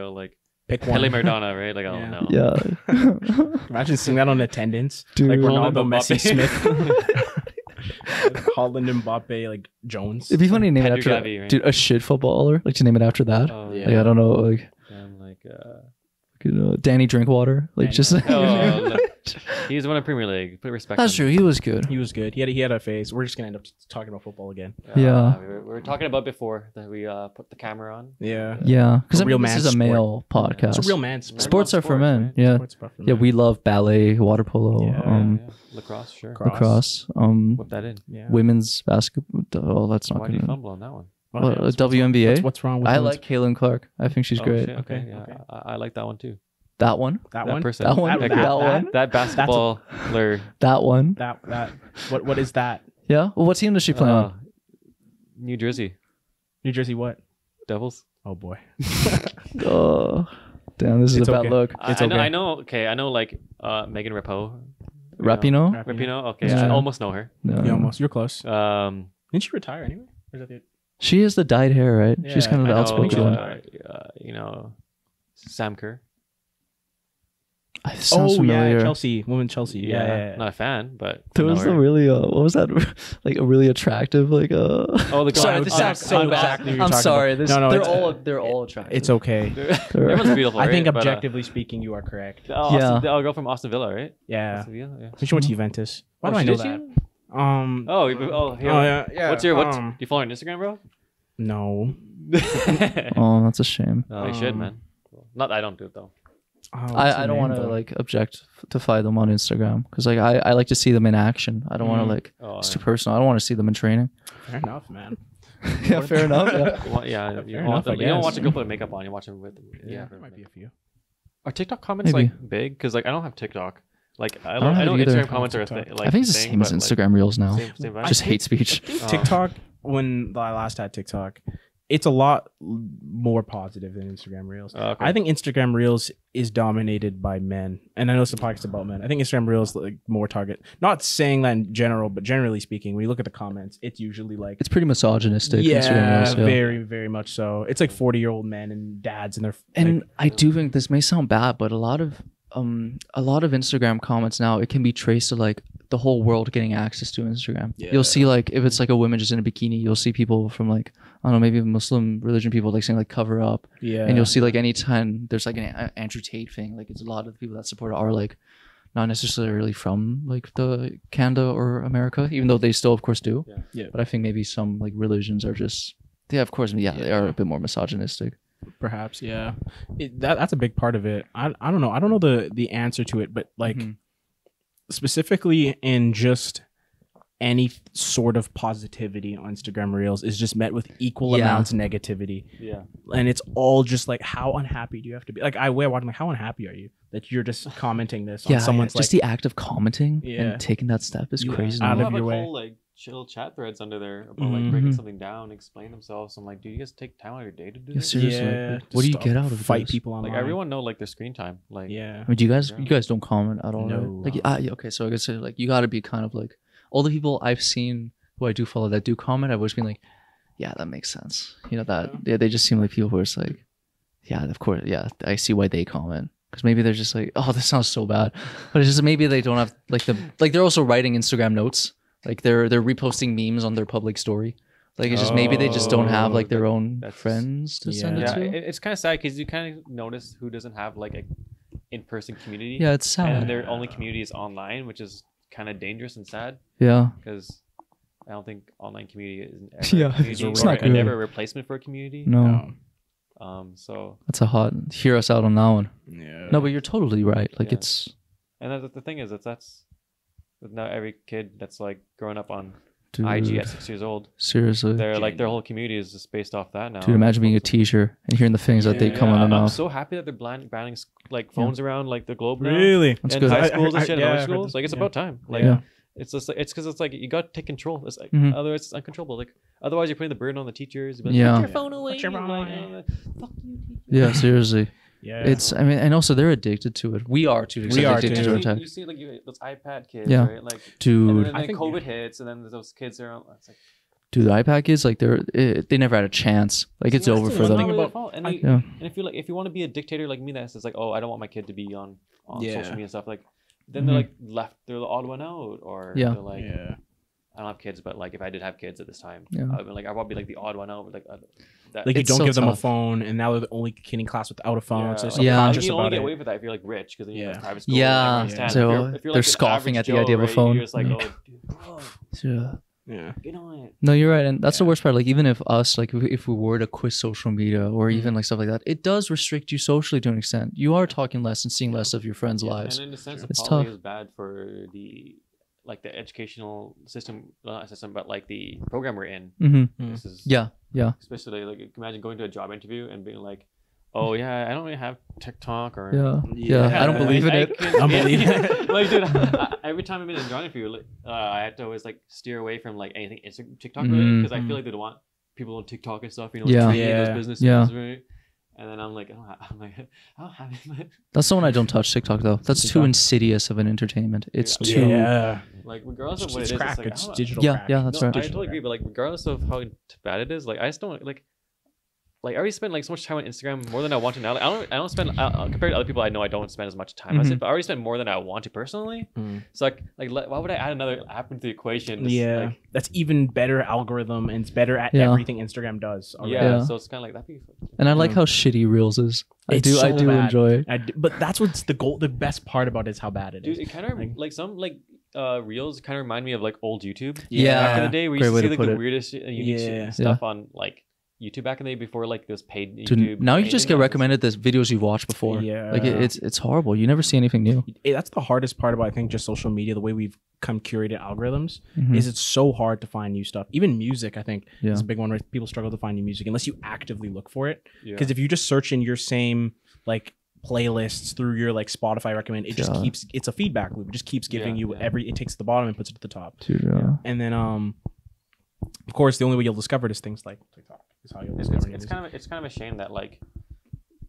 S3: pick one.
S2: Pele Maradona, right? Like I
S3: Yeah.
S2: don't know.
S1: yeah,
S3: Imagine seeing that on attendance,
S1: Dude.
S3: like
S2: Ronaldo,
S3: Ronaldo, Messi,
S2: Mbappe.
S3: Smith, Holland, Mbappe, like Jones.
S1: it'd be funny to name it
S2: Pedro
S1: after
S2: Gavi, right?
S1: dude a shit footballer. Like to name it after that.
S2: Oh,
S3: Yeah.
S1: Like I don't know, like
S2: And like
S1: you know, Danny Drinkwater. Like
S3: Danny.
S1: just
S2: oh, look, he's won a Premier League. Put respect.
S1: that's
S2: on
S1: true. He was good.
S3: He was good. He had a face. We're just gonna end up talking about football again.
S2: him.
S1: Yeah.
S2: we were talking about before that we put the camera on.
S3: Yeah,
S1: Yeah, because
S3: A real
S1: this
S3: man's
S1: is a
S3: sport.
S1: male podcast.
S3: it's a real man's sport.
S1: Sports are for
S2: Sports,
S1: men.
S2: right?
S1: Yeah,
S3: Sports are for
S1: yeah.
S3: men.
S1: We love ballet, water polo,
S3: Yeah.
S2: Yeah. Lacrosse, sure.
S3: Cross.
S1: lacrosse,
S2: Whip that in.
S3: Yeah.
S1: women's basketball. Oh, that's not
S2: Why do you
S1: good.
S2: fumble on that one?
S1: What,
S3: else?
S1: WNBA.
S3: What's wrong with
S1: I
S3: women's-
S1: like Kaylin Clark. I think she's
S2: Oh,
S1: great.
S2: shit, okay,
S3: Okay,
S2: yeah,
S3: okay.
S2: I like that one too.
S1: That one.
S3: that
S2: That
S3: one?
S2: person.
S1: That one.
S2: Pick
S1: That,
S2: her.
S1: one.
S2: That basketballer.
S1: That one.
S3: That what is that?
S1: Yeah. Well, what team does she play on?
S2: New Jersey
S3: New Jersey what?
S2: Devils.
S3: Oh boy.
S1: Oh, damn! This is
S3: It's
S1: a bad
S3: okay.
S1: look.
S3: It's
S2: I know.
S3: okay.
S2: I know. Okay, I know. Like Megan Rapinoe.
S1: Rapinoe?
S2: Rapinoe. Okay,
S1: Yeah.
S2: I almost know her.
S1: No.
S3: Yeah, almost. You're close.
S2: Um,
S3: Didn't she retire anyway? Or is that the...
S1: She has the dyed hair, right? She's
S3: Yeah,
S1: kind of
S2: I
S1: the
S2: know,
S1: outspoken one.
S2: you know, Sam Kerr.
S1: It sounds
S3: Oh
S1: familiar.
S3: yeah, Chelsea, woman Chelsea. Yeah.
S2: Not a fan, but I
S1: There
S2: know
S1: was
S2: her.
S1: a really what was that? Like a really attractive like
S2: Oh, the
S1: Sorry,
S2: guy-
S1: this
S2: oh,
S1: sounds
S3: I
S1: so
S3: know
S1: bad.
S3: exactly what you're
S1: I'm
S3: talking
S1: sorry.
S3: about.
S1: This,
S3: No,
S1: they're all attractive.
S3: It's okay.
S2: Everyone's beautiful.
S3: I think
S2: right? But,
S3: objectively speaking, you are correct.
S1: Yeah.
S2: The girl from Austin Villa, right?
S3: Yeah.
S2: Austin Villa, yeah.
S3: I think she went to Juventus. Why do I
S2: she
S3: know
S2: did
S3: that?
S2: she? Oh, here.
S3: yeah.
S2: What's your Do you follow her on Instagram, bro?
S3: No.
S1: Oh, that's a shame.
S2: Oh, you should, man. Not I don't do it though.
S3: Oh, what's
S1: I
S3: her
S1: don't
S3: name,
S1: want to
S3: though?
S1: like objectify them on Instagram because like I like to see them in action. I don't want to like
S2: Oh,
S1: it's too personal. I don't want to see them in training.
S3: Fair enough, man.
S1: Yeah, fair enough. Yeah.
S2: You
S3: Fair
S2: don't want
S3: enough, I
S2: you don't
S3: guce.
S2: watch a girl put makeup on. You watch them with
S3: There might be a few.
S2: Are TikTok comments
S1: Maybe.
S2: like big? Because like I don't have TikTok. Like I
S1: don't have
S2: know
S1: it either.
S2: Instagram comments are a thing. Like
S1: I think it's the
S2: thing,
S1: same as
S2: but,
S1: Instagram Reels now.
S2: Same vibe.
S1: Just hate speech.
S3: TikTok, when I last had TikTok, it's a lot more positive than Instagram Reels.
S2: Okay.
S3: I think Instagram Reels is dominated by men, and I know it's a podcast about men. I think Instagram Reels like more target. Not saying that in general, but generally speaking, when you look at the comments, it's usually like
S1: It's pretty misogynistic. Instagram
S3: yeah,
S1: Reels,
S3: very, very much so. It's like 40-year-old men and dads, and they're
S1: And
S3: like,
S1: I do think this may sound bad, but a lot of Instagram comments now it can be traced to like the whole world getting access to Instagram.
S3: Yeah.
S1: You'll see like if it's like a woman just in a bikini, you'll see people from like I don't know, maybe Muslim religion people like saying like cover up,
S3: yeah,
S1: and you'll see like anytime there's like an Andrew Tate thing, like it's a lot of the people that support it are like not necessarily from like the Canada or America, even though they still of course do.
S3: Yeah.
S1: But I think maybe some like religions are just of course they are a bit more misogynistic.
S3: perhaps, yeah. That's a big part of it. I don't know. I don't know the answer to it, but like specifically in just any sort of positivity on Instagram Reels is just met with equal
S1: Yeah.
S3: amounts of negativity.
S2: Yeah.
S3: And it's all just like, how unhappy do you have to be? Like I wear watching like, how unhappy are you that you're just commenting this on someone's
S1: just
S3: like
S1: the act of commenting
S3: Yeah.
S1: and taking that step is
S3: You
S1: crazy.
S3: out
S2: People
S3: of
S2: have
S3: your
S2: like
S3: way.
S2: whole like chill chat threads under there about
S3: Mhm.
S2: like breaking something down, explain themselves. I'm like, do you guys take time out of your day to do
S1: Yeah,
S2: this?
S1: seriously.
S3: yeah,
S1: What do you
S3: just
S1: get out of
S3: fight
S1: this?
S3: people online?
S2: Like everyone know like their screen time. Like
S3: Yeah.
S1: I mean, do you
S2: Yeah.
S1: guys don't comment at all,
S3: No.
S1: right? Like, yeah, okay, so I guess like you got to be kind of like all the people I've seen who I do follow that do comment. I've always been like, yeah, that makes sense. You know that they just seem like people who are just like, yeah, of course, yeah, I see why they comment because maybe they're just like, oh, this sounds so bad, but it's just maybe they don't have like they're also writing Instagram notes, like they're reposting memes on their public story. Like it's just maybe they just don't have like their own
S2: That's-
S1: friends to send it
S2: yeah,
S1: to.
S2: it's kind of sad because you kind of notice who doesn't have like a in-person community.
S1: Yeah, it's sad.
S2: And their only community is online, which is kind of dangerous and sad.
S1: Yeah.
S2: Because I don't think online community is ever
S1: Yeah,
S2: a community
S1: it's
S2: or
S1: not good.
S2: never a replacement for a community.
S1: No.
S2: So
S1: That's a hot. Hear us out on that one.
S3: Yeah.
S1: No, but you're totally right. Like
S2: Yeah.
S1: it's.
S2: and the thing is that's not every kid that's like growing up on
S1: Dude,
S2: IG at 6 years old.
S1: seriously.
S2: They're like their whole community is just based off that now.
S1: Dude, imagine being a teacher and hearing the things that they come on their
S2: I'm
S1: mouth.
S2: so happy that they're banning like phones around like the globe now.
S3: Really?
S1: That's
S2: in
S1: good.
S2: high schools and shit, and
S3: yeah, I
S2: lower
S3: heard
S2: schools.
S3: this.
S2: Like it's
S3: Yeah.
S2: about time. Like
S1: Yeah.
S2: it's just like, it's because it's like you got to take control. It's like
S1: Mhm.
S2: otherwise it's uncontrollable. Like otherwise you're putting the burden on the teachers. Like,
S1: Yeah.
S2: Put your phone away.
S3: Put your phone
S2: Like,
S3: away.
S2: fuck you. teacher.
S1: Yeah, seriously.
S3: Yeah.
S1: It's. I mean, and also they're addicted to it. We are too.
S3: We are
S1: addicted
S3: too.
S1: to
S2: You,
S1: it.
S2: you see like those iPad kids,
S1: Yeah.
S2: right? Like,
S1: Dude.
S2: and then
S3: I think-
S2: COVID hits, and then those kids are. It's like
S1: Dude, the iPad kids, like they never had a chance. Like it's
S2: see,
S1: over
S2: that's
S1: for
S2: not
S1: them.
S2: really their
S3: about-
S2: fault. And,
S1: Yeah.
S2: and if you want to be a dictator like me, that's like, oh, I don't want my kid to be on
S3: Yeah.
S2: social media and stuff. Like, then
S1: Mhm.
S2: they're like left. They're the odd one out, or
S1: Yeah.
S2: they're like,
S3: Yeah.
S2: I don't have kids, but like if I did have kids at this time,
S1: Yeah.
S2: I'd be like the odd one out. Like that.
S3: Like you
S1: It's
S3: don't
S1: so
S3: give them a
S1: tough.
S3: phone, and now they're the only kid in class without a phone. So they're
S1: Yeah.
S2: Like,
S3: subconscious
S2: you only
S3: about
S2: get
S3: it.
S2: away with that if you're like rich, because then you have
S3: Yeah.
S2: private school.
S1: Yeah.
S2: and everyone's
S1: So
S2: tan. If you're
S1: they're
S2: like an
S1: scoffing
S2: average
S1: at the
S2: Joe,
S1: idea of a
S2: right,
S1: phone.
S2: You're just like,
S1: Yeah.
S2: oh, dude, bro,
S1: Yeah.
S3: Yeah.
S2: get on it.
S1: No, you're right, and that's the
S3: Yeah.
S1: worst part. Like even if us, like if we were to quit social media or even like stuff like that, it does restrict you socially to an extent. You are talking less and seeing less of your friends' lives.
S2: And in a sense, it
S1: It's
S2: probably
S1: tough.
S2: is bad for the educational system, not system, but like the program we're in.
S1: Mm-hmm.
S2: This is
S1: Yeah, yeah,
S2: especially like imagine going to a job interview and being like, oh yeah, I don't really have TikTok or
S1: yeah. I don't believe in it.
S3: I don't believe it.
S2: Like, dude, every time I'm in a job interview, like, I had to always like steer away from like anything TikTok related, because I feel like they don't want people on TikTok and stuff. You know,
S1: Yeah.
S2: treating those
S3: Yeah.
S2: businesses,
S1: Yeah.
S2: right? And then I'm like, I don't have it.
S1: That's the one I don't touch. TikTok though. That's too
S3: TikTok.
S1: insidious of an entertainment. It's
S2: Yeah.
S1: too.
S3: Yeah.
S2: Like regardless of what
S3: It's
S2: it is,
S3: crack.
S2: it's like,
S3: It's
S2: I don't-
S3: digital
S1: Yeah,
S3: crack.
S1: yeah, that's
S2: no,
S1: right.
S2: I totally agree, but like regardless of how bad it is, like I just don't like I already spend like so much time on Instagram, more than I want to now. Like, I don't spend compared to other people I know I don't spend as much time on it, but I already spend more than I want to personally.
S3: Mm.
S2: So why would I add another app into the equation? Just,
S3: Yeah.
S2: like,
S3: That's even better algorithm, and it's better at
S1: Yeah.
S3: everything Instagram does. already.
S2: yeah,
S1: Yeah.
S2: so it's kind of like that'd be.
S1: And I like how shitty Reels is. I
S3: It's
S1: do
S3: so bad.
S1: enjoy it.
S3: But that's what's the goal. The best part about it is how bad it is.
S2: Dude, it kind of like some reels kind of remind me of like old YouTube.
S1: Yeah.
S2: Back in the day, we
S1: Great
S2: used
S1: way
S2: to
S1: to
S2: see like
S1: put
S2: the
S1: it.
S2: weirdest, unique
S3: Yeah.
S2: stuff on like YouTube back in the day before like those paid
S1: Dude,
S2: YouTube.
S1: now you just
S2: anything
S1: get
S2: else.
S1: recommended the videos you've watched before.
S3: Yeah.
S1: Like it's horrible. You never see anything new.
S3: That's the hardest part about, I think, just social media. The way we've come curated algorithms
S1: Mhm.
S3: is it's so hard to find new stuff. Even music, I think,
S1: Yeah.
S3: is a big one where people struggle to find new music unless you actively look for it.
S2: Yeah.
S3: Because if you just search in your same like playlists through your like Spotify recommend, it just
S1: Yeah.
S3: keeps, it's a feedback loop. It just keeps giving
S2: Yeah,
S3: you
S2: yeah.
S3: it takes the bottom and puts it at the top.
S1: Dude,
S3: And then of course the only way you'll discover it is things like TikTok. Is how you'll discover
S2: It's kind of a shame that like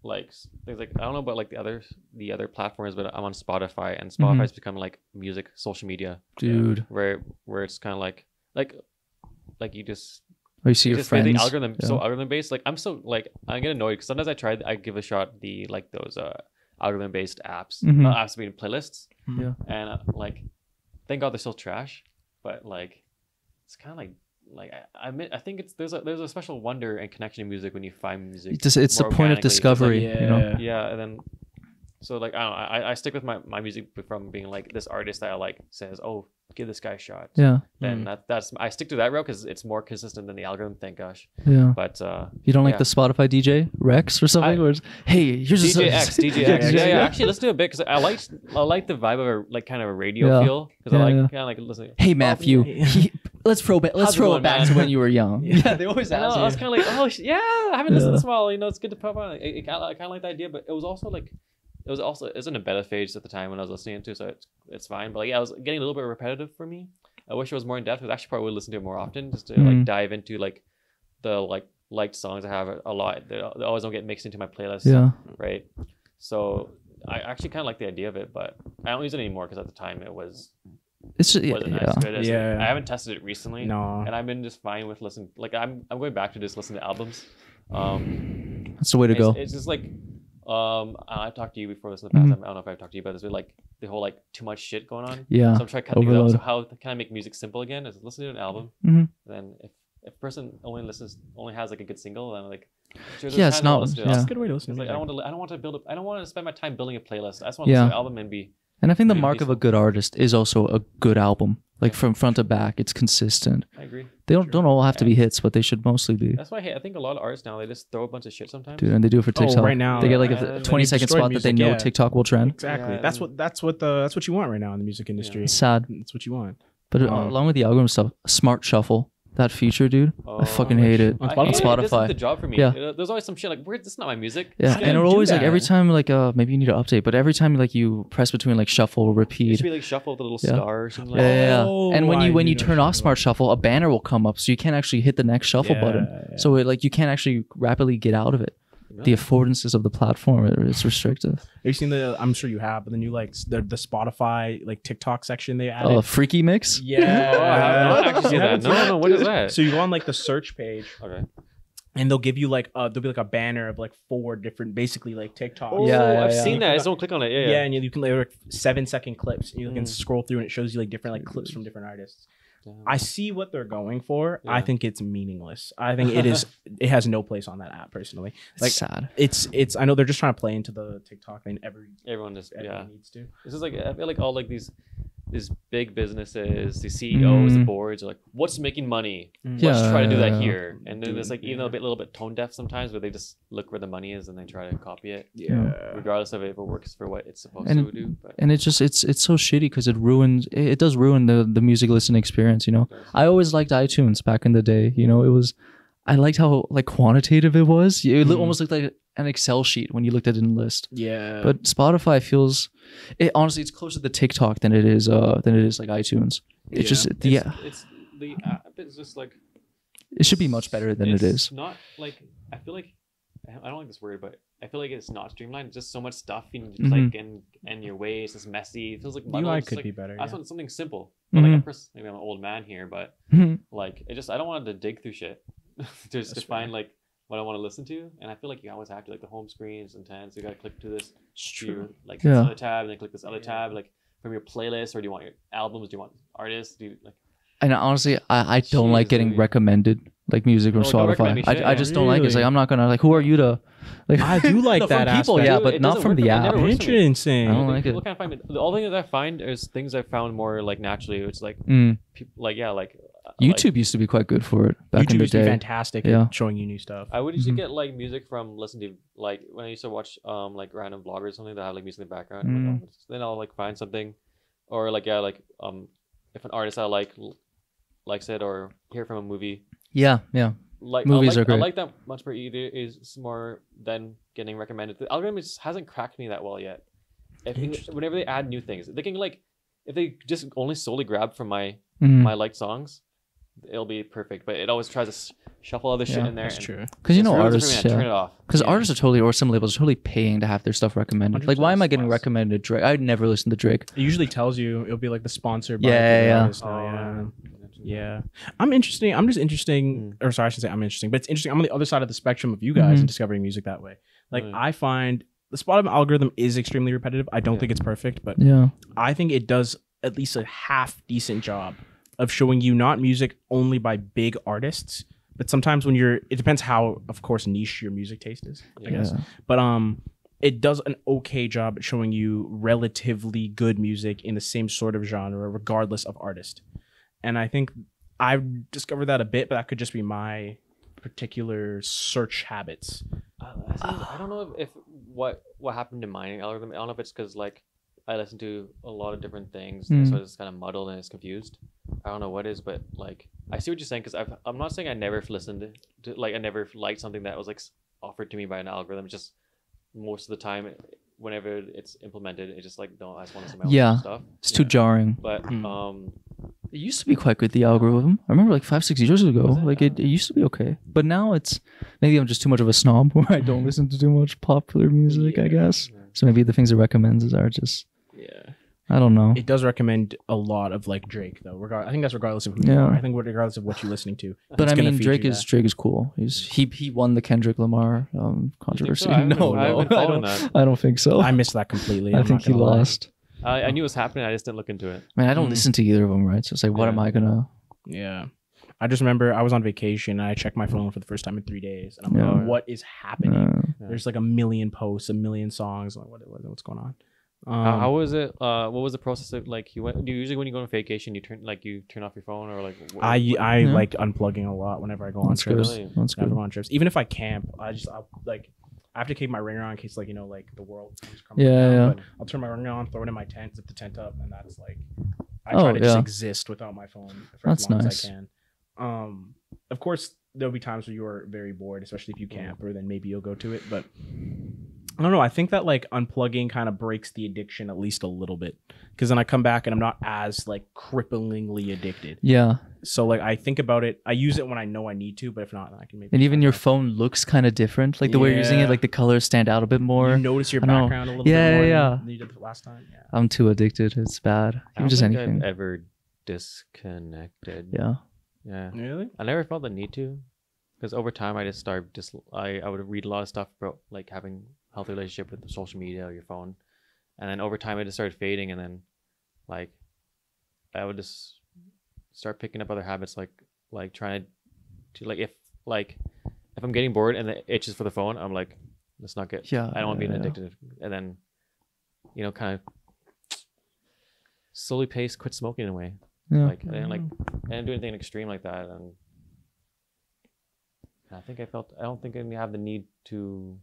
S2: things like I don't know about like the other platforms, but I'm on Spotify, and Spotify's become like music social media,
S1: dude.
S2: where it's kind of like you just
S1: Oh, you see your
S2: just made
S1: friends.
S2: the algorithm so
S1: Yeah.
S2: algorithm based. Like I get annoyed because sometimes I give a shot those algorithm based apps,
S1: Mhm.
S2: not apps being playlists,
S1: Yeah.
S2: and like thank God they're still trash, but like it's kind of like I think there's a special wonder and connection in music when you find music.
S1: It's the
S2: more
S1: point of
S2: organically. It's
S1: discovery.
S3: yeah.
S1: You know.
S2: Yeah, and then so like I don't know, I stick with my music from being like this artist that I like says, oh, give this guy a shot.
S1: Yeah.
S2: Then that's I stick to that route because it's more consistent than the algorithm. Thank gosh.
S1: Yeah.
S2: But
S1: You don't like
S2: yeah.
S1: the Spotify DJ Rex or something? Where it's, hey, here's
S2: DJX.
S1: Yeah,
S2: Yeah. Actually, let's do a bit because I like the vibe of a like kind of a radio
S1: Yeah.
S2: feel because
S1: Yeah,
S2: I like
S1: yeah.
S2: kind of like listening.
S1: Hey Matthew, let's throw
S2: How's it
S1: it
S2: going,
S1: back
S2: man?
S1: to when you were young. Yeah, they always
S2: I know,
S1: ask
S2: I was
S1: you.
S2: kind of like, oh yeah, I haven't listened
S1: Yeah.
S2: this while. You know, it's good to pop on. I kind of like the idea, but it was also like. It was in a beta phase at the time when I was listening to, so it's fine. But like, yeah, it was getting a little bit repetitive for me. I wish it was more in depth. I actually probably would listen to it more often, just to like dive into like the liked songs I have a lot. They always don't get mixed into my playlist.
S1: Yeah.
S2: Right. So I actually kind of like the idea of it, but I don't use it anymore because at the time it wasn't
S1: It's just,
S2: as good as
S3: Yeah.
S2: I haven't tested it recently.
S3: No.
S2: And I've been just fine with listening. Like I'm going back to just listen to albums.
S1: That's the way to go.
S2: It's just like I've talked to you before this in the past. I don't know if I've talked to you about this, but like the whole like too much shit going on.
S1: Yeah.
S2: So I'm trying to cut things out.
S1: Overload.
S2: So how can I make music simple again? Is listen to an album.
S1: Mhm.
S2: Then if if a person only has like a good single, then like
S1: yeah, it's not.
S3: It's a good way to listen.
S2: It's
S3: to
S2: like I
S3: music.
S2: don't want to spend my time building a playlist. I just want to listen to an album and be.
S1: And I think the
S2: really
S1: mark of a
S2: peaceful.
S1: good artist is also a good album. Like from front to back, it's consistent.
S2: I agree.
S1: They don't all have to be hits, but they should mostly be.
S2: That's why I think a lot of artists now they just throw a bunch of shit sometimes.
S1: Dude, and they do it for TikTok.
S3: right now,
S1: they get like
S2: yeah,
S1: a
S2: they
S1: 20-second
S3: destroy
S1: spot that they
S3: music,
S1: know
S3: yeah.
S1: TikTok will trend.
S3: Exactly.
S2: Yeah,
S3: That's what you want right now in the music industry.
S1: It's sad.
S3: It's what you want.
S1: But along with the algorithm stuff, Smart Shuffle, that feature, dude, I fucking hate it.
S3: On
S2: I
S3: Spotify?
S2: hate it. It doesn't
S1: Spotify.
S2: do the job for me.
S1: Yeah.
S2: There's always some shit like, "Where? This is not my music."
S1: Yeah,
S3: Just
S1: and
S3: do
S1: it'll always like
S3: that.
S1: every time like maybe you need to update, but every time like you press between like shuffle,
S2: It
S1: repeat.
S2: should be like shuffle with a little
S1: Yeah.
S2: star or something like
S1: Yeah,
S2: that.
S1: yeah, yeah.
S3: Oh,
S1: And when
S3: I
S1: you
S3: do know
S1: turn
S3: what
S1: off
S3: you're
S1: Smart Shuffle, a banner will come up, so you can't actually hit the next shuffle
S3: Yeah,
S1: button.
S3: yeah.
S1: So it, like you can't actually rapidly get out of it. The affordances of the platform, it's restrictive.
S3: Have you seen I'm sure you have, but the new like the Spotify like TikTok section they added.
S1: Oh, freaky mix.
S3: Yeah.
S2: Oh, I don't actually see that. No, what is that?
S3: So you go on like the search page
S2: Okay.
S3: and they'll give you like there'll be like a banner of like 4 different basically like TikToks.
S2: Oh,
S1: Yeah,
S2: I've
S1: yeah.
S2: seen that. I just don't click on it.
S3: Yeah,
S2: Yeah.
S3: and you can like 7-second clips. And you can scroll through and it shows you like different like clips from different artists. I see what they're going for. I
S2: Yeah.
S3: think it's meaningless. I think it has no place on that app personally. Like
S1: Sad.
S3: it's I know they're just trying to play into the TikTok thing
S2: Everyone just
S3: everyone needs to.
S2: This is like I feel like all like these big businesses, the CEOs, the boards are like, what's making money? Let's try to do that here. And then it's like even a little bit tone deaf sometimes, where they just look where the money is and they try to copy it, regardless of if it works for what it's supposed to do. But
S1: And it's just it's so shitty because it does ruin the music listening experience. You know, I always liked iTunes back in the day. You know, I liked how like quantitative it was. It almost looked like an Excel sheet when you looked at it in a list.
S3: Yeah.
S1: But Spotify feels, honestly, it's closer to TikTok than it is like iTunes. It's
S3: Yeah.
S1: just
S2: it's the app is just like
S1: it should be much better than it is.
S2: Not like I feel like I don't like this word, but I feel like it's not streamlined. It's just so much stuff and just like in your way. It's just messy. It feels like muddled.
S3: UI
S2: Just
S3: could
S2: like,
S3: be better.
S2: I just
S3: Yeah.
S2: want something simple. But like, of course, maybe I'm an old man here, but like I don't want to dig through shit to find like what I want to listen to. And I feel like you always have to, like the home screen is intense. You got to click to this, like this other tab, and then click this other tab, like from your playlist, or do you want your albums? Do you want artists? Do you like?
S1: And honestly, I don't like
S2: Jeez,
S1: getting
S2: Louis.
S1: recommended like music from
S2: don't recommend me
S1: Spotify.
S2: shit,
S1: I
S2: yeah.
S1: just don't like it. It's like
S3: Really?
S1: I'm not gonna like. Who are you to? Like
S3: I do like
S1: no,
S3: that
S1: from people,
S3: aspect.
S1: yeah,
S2: Dude,
S1: but
S2: it
S1: not
S2: doesn't
S1: from
S2: work
S1: the
S2: for me. It
S1: app.
S2: never works for me.
S3: Interesting.
S1: I don't
S2: Like,
S1: like
S2: people
S1: it.
S2: can't find me. The only thing that I find is things I found more like naturally. It's like people, like
S1: YouTube used to be quite good for it back
S3: YouTube
S1: in the
S3: used to be
S1: day.
S3: fantastic
S1: Yeah.
S3: at showing you new stuff.
S2: I would used to get like music from listening to like when I used to watch like random vloggers or something that have like music in the background. I'm like, oh, then I'll like find something, or like if an artist I likes it, or hear from a movie.
S1: Yeah.
S2: Like
S1: Movies
S2: I
S1: are
S2: like,
S1: great.
S2: I like that much more either is more than getting recommended. The algorithm just hasn't cracked me that well yet. Whenever they add new things, they can like if they just only solely grab from my liked songs, it'll be perfect. But it always tries to shuffle other shit in there.
S3: That's
S2: and
S3: true.
S1: Because you
S2: it's
S1: know
S2: really
S1: artists,
S2: different, turn it off.
S1: Because artists are totally, or some labels are totally paying to have their stuff recommended. Like, why am I getting
S3: 100%
S1: recommended Drake? I'd never listen to Drake.
S3: It usually tells you it'll be like the sponsor. By
S1: Yeah.
S3: the artist now, yeah. I'm interesting. I'm just interesting, or sorry, I shouldn't say I'm interesting, but it's interesting. I'm on the other side of the spectrum of you guys and discovering music that way. Like I find the Spotify algorithm is extremely repetitive. I don't think it's perfect, but
S1: Yeah.
S3: I think it does at least a half decent job of showing you not music only by big artists, but sometimes when it depends how, of course, niche your music taste is, I guess. But it does an okay job at showing you relatively good music in the same sort of genre, regardless of artist. And I think I've discovered that a bit, but that could just be my particular search habits.
S2: I don't know if what happened to my algorithm. I don't know if it's because like I listen to a lot of different things, so it's kind of muddled and it's confused. I don't know what is, but like I see what you're saying, because I'm not saying I never listened to like I never liked something that was like offered to me by an algorithm. It's just most of the time, whenever it's implemented, it's just like I just want to see my own stuff.
S1: It's too jarring.
S2: But
S1: It used to be quite good, the algorithm. I remember like 5-6 years ago, it used to be okay. But now it's, maybe I'm just too much of a snob where I don't listen to too much popular music, I guess. So maybe the things it recommends are just, I don't know.
S3: It does recommend a lot of like Drake though. I think that's regardless of who you are. I think regardless of what you're listening to.
S1: But I
S3: gonna
S1: mean,
S3: feed
S1: Drake
S3: you
S1: is
S3: that.
S1: cool. He won the Kendrick Lamar controversy.
S2: so? I haven't been following
S1: don't.
S2: that.
S1: I don't think so.
S3: I missed that completely.
S1: I
S3: I'm
S1: think
S3: not
S1: he
S3: gonna lie.
S1: lost.
S2: I knew it was happening. I just didn't look into it.
S1: I mean, I don't listen to either of them, right? So it's like, what am I gonna?
S3: Yeah. I just remember I was on vacation and I checked my phone for the first time in 3 days, and I'm like, what is happening? There's like a million posts, a million songs. Like, what's going on?
S2: How was it? What was the process of like? Do you usually when you go on vacation, you turn off your phone or like?
S3: I like unplugging a lot whenever I go on trips.
S1: That's good.
S3: On trips, even if I camp, I have to keep my ringer on in case like like the world is crumbling down. But I'll turn my ringer on, throw it in my tent, zip the tent up, and that's like I try to just exist without my phone for as long as I can. Of course, there'll be times where you are very bored, especially if you camp, or then maybe you'll go to it. But I don't know. I think that like unplugging kind of breaks the addiction at least a little bit, because then I come back and I'm not as like cripplingly addicted.
S1: Yeah.
S3: So like I think about it. I use it when I know I need to, but if not, then I can maybe.
S1: And even your phone looks kind of different, like the way you're using it, like the colors stand out a bit more.
S3: You notice your background a little bit more than you did the last time. Yeah.
S1: I'm too addicted. It's bad.
S2: I don't
S1: just
S2: think
S1: anything.
S2: I've ever disconnected.
S1: Yeah.
S2: Yeah.
S3: Really?
S2: I never felt the need to, because over time I just started I would read a lot of stuff about like having a healthy relationship with the social media or your phone, and then over time it just started fading, and then like I would just start picking up other habits like trying to like if I'm getting bored and the itch is for the phone, I'm like, let's not get I don't want to be addicted, and then kind of slowly pace quit smoking in a way.
S1: Yeah.
S2: Like I didn't do anything extreme like that, and I don't think I have the need to.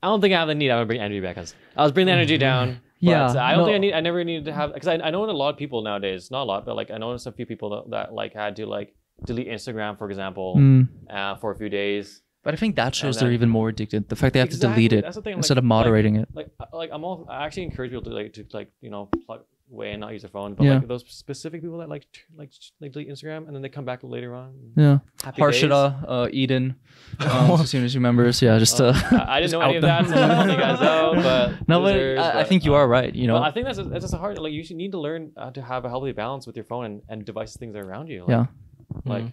S2: I don't think I have the need. I'm gonna bring energy back, because I was bringing the energy down.
S1: Yeah,
S2: I don't think I never needed to have, because I know a lot of people nowadays, not a lot, but like I noticed a few people that like had to like delete Instagram, for example, for a few days.
S1: But I think that shows they're even more addicted. The fact they have to delete it instead of
S2: like,
S1: moderating it.
S2: I actually encourage people to plug away and not use their phone. But like those specific people that like delete Instagram and then they come back later on.
S1: Yeah. Harshita, Eden, as soon as you members. Yeah, just
S2: I didn't know any of that, so I'm telling you guys out. But
S1: no, but I think you are right. You know,
S2: I think that's just a hard. Like you should need to learn to have a healthy balance with your phone and devices, things that are around you. Like,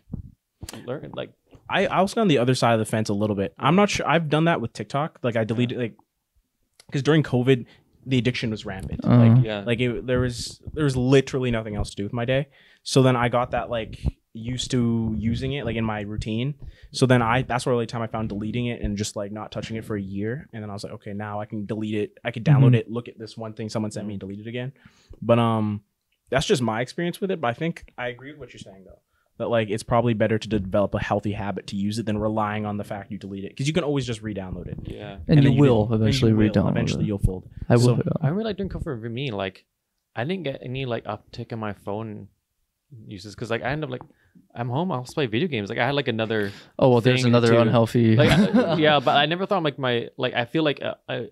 S2: learn like.
S3: I was on the other side of the fence a little bit. I'm not sure. I've done that with TikTok. Like I deleted because during COVID, the addiction was rampant. There was literally nothing else to do with my day. So then I got that like used to using it like in my routine. So then that's the only time I found deleting it and just like not touching it for a year. And then I was like, okay, now I can delete it. I could download it, look at this one thing someone sent me and delete it again. But that's just my experience with it. But I think I agree with what you're saying though. That like it's probably better to develop a healthy habit to use it than relying on the fact you delete it, because you can always just re-download it.
S2: Yeah,
S1: and you will eventually re-download.
S3: Eventually, you'll fold.
S1: I will.
S2: I really like doing Kofi for me. Like, I didn't get any like uptick in my phone uses, because like I end up like I'm home, I'll play video games. Like I had like another.
S1: Oh well, there's another unhealthy.
S2: Like yeah, but I never thought like I feel like I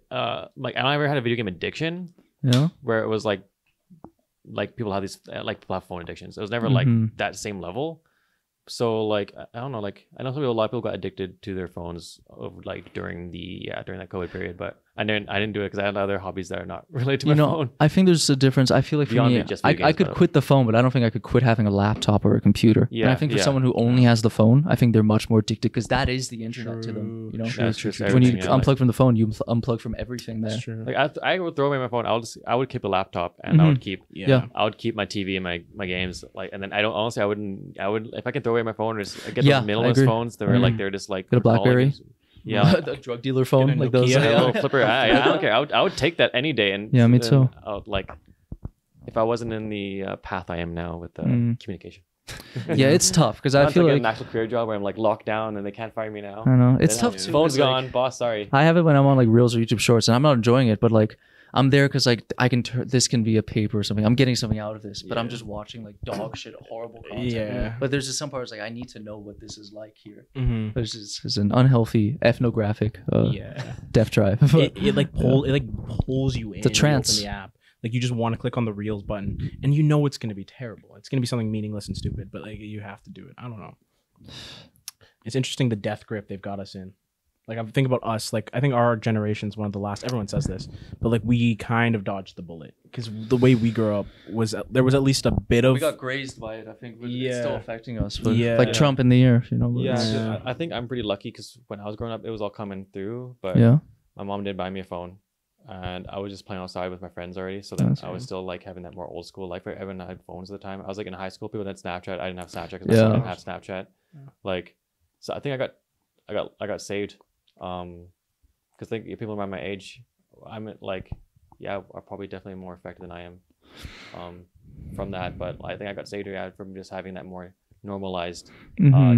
S2: never had a video game addiction.
S1: Yeah.
S2: Where it was like people have these people have phone addictions. It was never like that same level. So like I don't know, like I know a lot of people got addicted to their phones during that COVID period, but I didn't do it because I had other hobbies that are not related to my phone. I
S1: think there's a difference. I feel like for me, I could quit the phone, but I don't think I could quit having a laptop or a computer. Yeah, and I think for someone who only has the phone, I think they're much more addicted, because that is the internet to them. You know,
S2: true.
S1: When you unplug from the phone, you unplug from everything there.
S3: That's true.
S2: Like I would throw away my phone. I would keep a laptop, and I would keep I would keep my TV and my games. Like, and then I would if I can throw away my phone, or just get those minimalist phones that were they're just like
S1: get a BlackBerry.
S2: Yeah,
S1: the drug dealer phone, like those
S2: little flipper. I don't care. I would take that any day. And
S1: me too.
S2: If I wasn't in the path I am now with communication.
S1: Yeah, it's tough, because I feel like
S2: an actual career job where I'm like locked down and they can't fire me now.
S1: I know it's tough too.
S2: Phone's gone, boss. Sorry.
S1: I have it when I'm on like Reels or YouTube Shorts, and I'm not enjoying it, but like I'm there because like I can this can be a paper or something. I'm getting something out of this, but I'm just watching like dog shit, horrible content. Yeah. But there's just some parts like I need to know what this is like here. This is an unhealthy ethnographic death drive.
S3: it pulls you in.
S1: It's a trance.
S3: Open the app. Like you just want to click on the Reels button, and you know it's going to be terrible. It's going to be something meaningless and stupid, but like you have to do it. I don't know. It's interesting the death grip they've got us in. Like I think about us. Like I think our generation's one of the last. Everyone says this, but like we kind of dodged the bullet, because the way we grew up was there was at least a bit of.
S1: We got grazed by it. I think it's still affecting us. But like Trump in the year, you know.
S2: Yeah, I think I'm pretty lucky, because when I was growing up, it was all coming through. But my mom did buy me a phone, and I was just playing outside with my friends already. So then
S1: That's
S2: I was
S1: fun.
S2: still like having that more old school life where everyone had phones at the time. I was like in high school, people had Snapchat. I didn't have Snapchat because
S1: Yeah.
S2: I didn't have Snapchat. Like, so I think I got saved. Because think people around my age, I'm like, yeah, are probably definitely more affected than I am, from that. But I think I got saved from just having that more normalized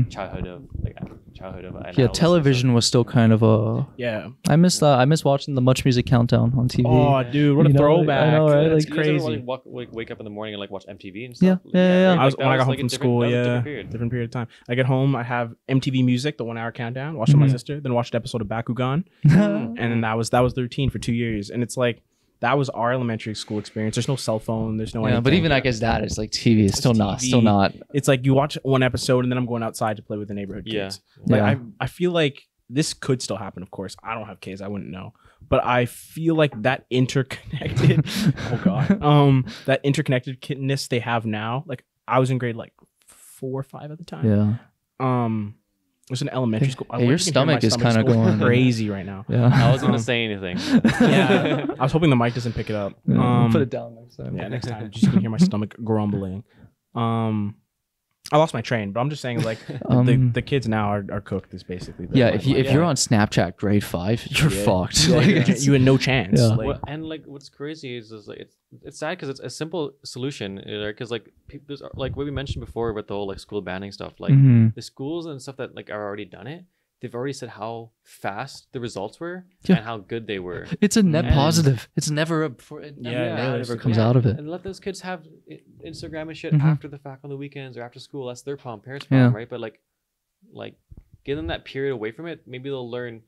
S2: childhood of
S1: Yeah, television was still kind of a.
S3: Yeah.
S1: I miss that. I miss watching the Much Music Countdown on TV.
S3: Oh, dude, what a
S1: You know,
S3: throwback!
S1: I know, right?
S3: That's
S1: Like,
S3: crazy.
S2: Wake up in the morning and like watch MTV and
S1: Yeah,
S2: stuff.
S1: yeah.
S2: right?
S3: I was,
S2: Like,
S3: when I
S2: that
S3: got home
S2: like a
S3: from
S2: different-
S3: school,
S2: that was a
S3: yeah,
S2: different period.
S3: of time. I get home, I have MTV Music, the 1 hour countdown. Watched it with my sister, then watched an episode of Bakugan, and then that was the routine for 2 years. And it's like that was our elementary school experience. There's no cell phone. There's no
S1: Yeah,
S3: anything.
S1: but even I guess that is like TV. It's still not.
S3: TV.
S1: Still not.
S3: It's like you watch one episode and then I'm going outside to play with the neighborhood
S2: Yeah.
S3: kids. Like
S1: Yeah.
S3: I feel like this could still happen. Of course, I don't have kids. I wouldn't know. But I feel like that interconnected. Oh god. That interconnectedness they have now. Like I was in grade like 4 or 5 at the time.
S1: Yeah.
S3: It was in elementary school.
S1: Hey, your stomach is kinda going-
S3: crazy right now.
S1: Yeah.
S2: I wasn't gonna say anything.
S3: Yeah, I was hoping the mic doesn't pick it up.
S1: Put it down next time.
S3: Yeah, next time. Just gonna hear my stomach grumbling. I lost my train, but I'm just saying like the kids now are cooked is basically
S1: Yeah, if you're on Snapchat grade 5, you're fucked. Like,
S3: you had no chance.
S1: Yeah.
S3: Like,
S2: Well, and like what's crazy is like it's sad because it's a simple solution, because like people like what we mentioned before with the whole like school banning stuff, like
S1: Mhm.
S2: the schools and stuff that like are already done it, they've already said how fast the results were
S1: Yeah.
S2: and how good they were.
S1: It's a net
S2: And-
S1: positive. It's never
S3: Yeah,
S1: bad ever
S3: realistically.
S1: comes out of it.
S2: And let those kids have Instagram and shit
S1: Mhm.
S2: after the fact on the weekends or after school. That's their problem, parents' problem,
S1: Yeah.
S2: right? But like give them that period away from it. Maybe they'll learn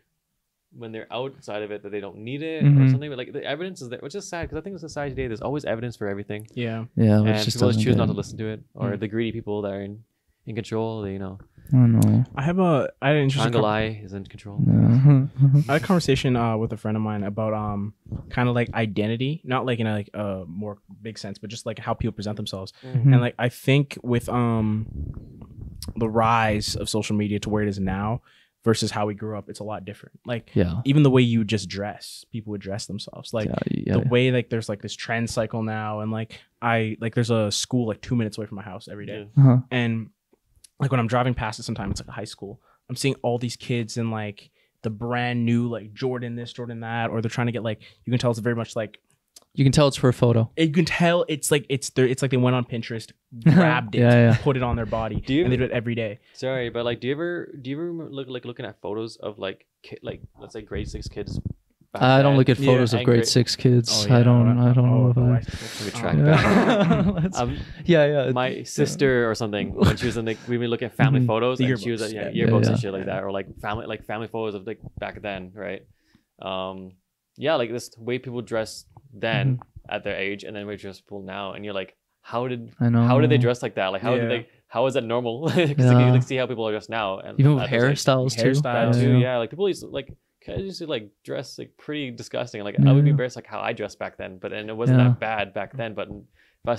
S2: when they're outside of it that they don't need it or
S1: Mhm.
S2: something. But like the evidence is there, which is sad because I think in society today there's always evidence for everything.
S3: yeah.
S1: Yeah,
S2: And
S1: which just
S2: people just
S1: doesn't
S2: choose not
S1: get-
S2: to listen to it, or the greedy people that are in control. They,
S1: I don't know.
S3: I had an interesting
S2: Triangle Eye is in control.
S1: Yeah.
S3: I had a conversation with a friend of mine about kind of like identity, not like in a more big sense, but just like how people present themselves.
S1: Mhm.
S3: And like I think with the rise of social media to where it is now versus how we grew up, it's a lot different. Like
S1: Yeah.
S3: even the way you just dress, people would dress themselves. Like
S1: Yeah.
S3: the way like there's like this trend cycle now, and like there's a school like 2 minutes away from my house every day.
S2: Yeah.
S1: Uh-huh.
S3: And like when I'm driving past it sometimes, it's like a high school. I'm seeing all these kids in like the brand new like Jordan this, Jordan that, or they're trying to get like, you can tell it's very much like,
S1: You can tell it's for a photo.
S3: you can tell it's like they went on Pinterest, grabbed it,
S1: Yeah.
S3: put it on their body,
S2: Do you
S3: and they
S2: ever-
S3: do it every day.
S2: Sorry, but like, do you ever remember looking at photos of like let's say grade 6 kids? back
S1: I don't
S2: then?
S1: look at
S3: Yeah.
S1: photos of
S2: And
S1: grade 6 kids.
S3: Oh, yeah.
S1: I don't know if I.
S2: Let me track
S3: Oh.
S2: back.
S1: Let's- yeah.
S2: My sister or something, when she was in like we would look at family
S1: Mhm.
S2: photos,
S3: The
S2: and she was
S3: yearbooks,
S2: at
S3: yeah.
S2: yearbooks
S1: Yeah.
S2: and shit like that, or like family photos of like back then, right? Yeah, like this way people dress then at their age, and then we dress people now, and you're like, how did
S1: I know.
S2: how did they dress like that? Like how
S3: Yeah.
S2: did they? How is that normal? Because
S1: Yeah.
S2: you like see how people are dressed now, and
S1: Even with
S2: at those ages.
S1: hairstyles too.
S3: Hairstyles.
S2: That too,
S1: Yeah.
S2: yeah. Like people used to, like kids used to like dress like pretty disgusting. Like I would be
S1: Yeah.
S2: embarrassed like how I dressed back then, but and it wasn't
S1: Yeah.
S2: that bad back then. But if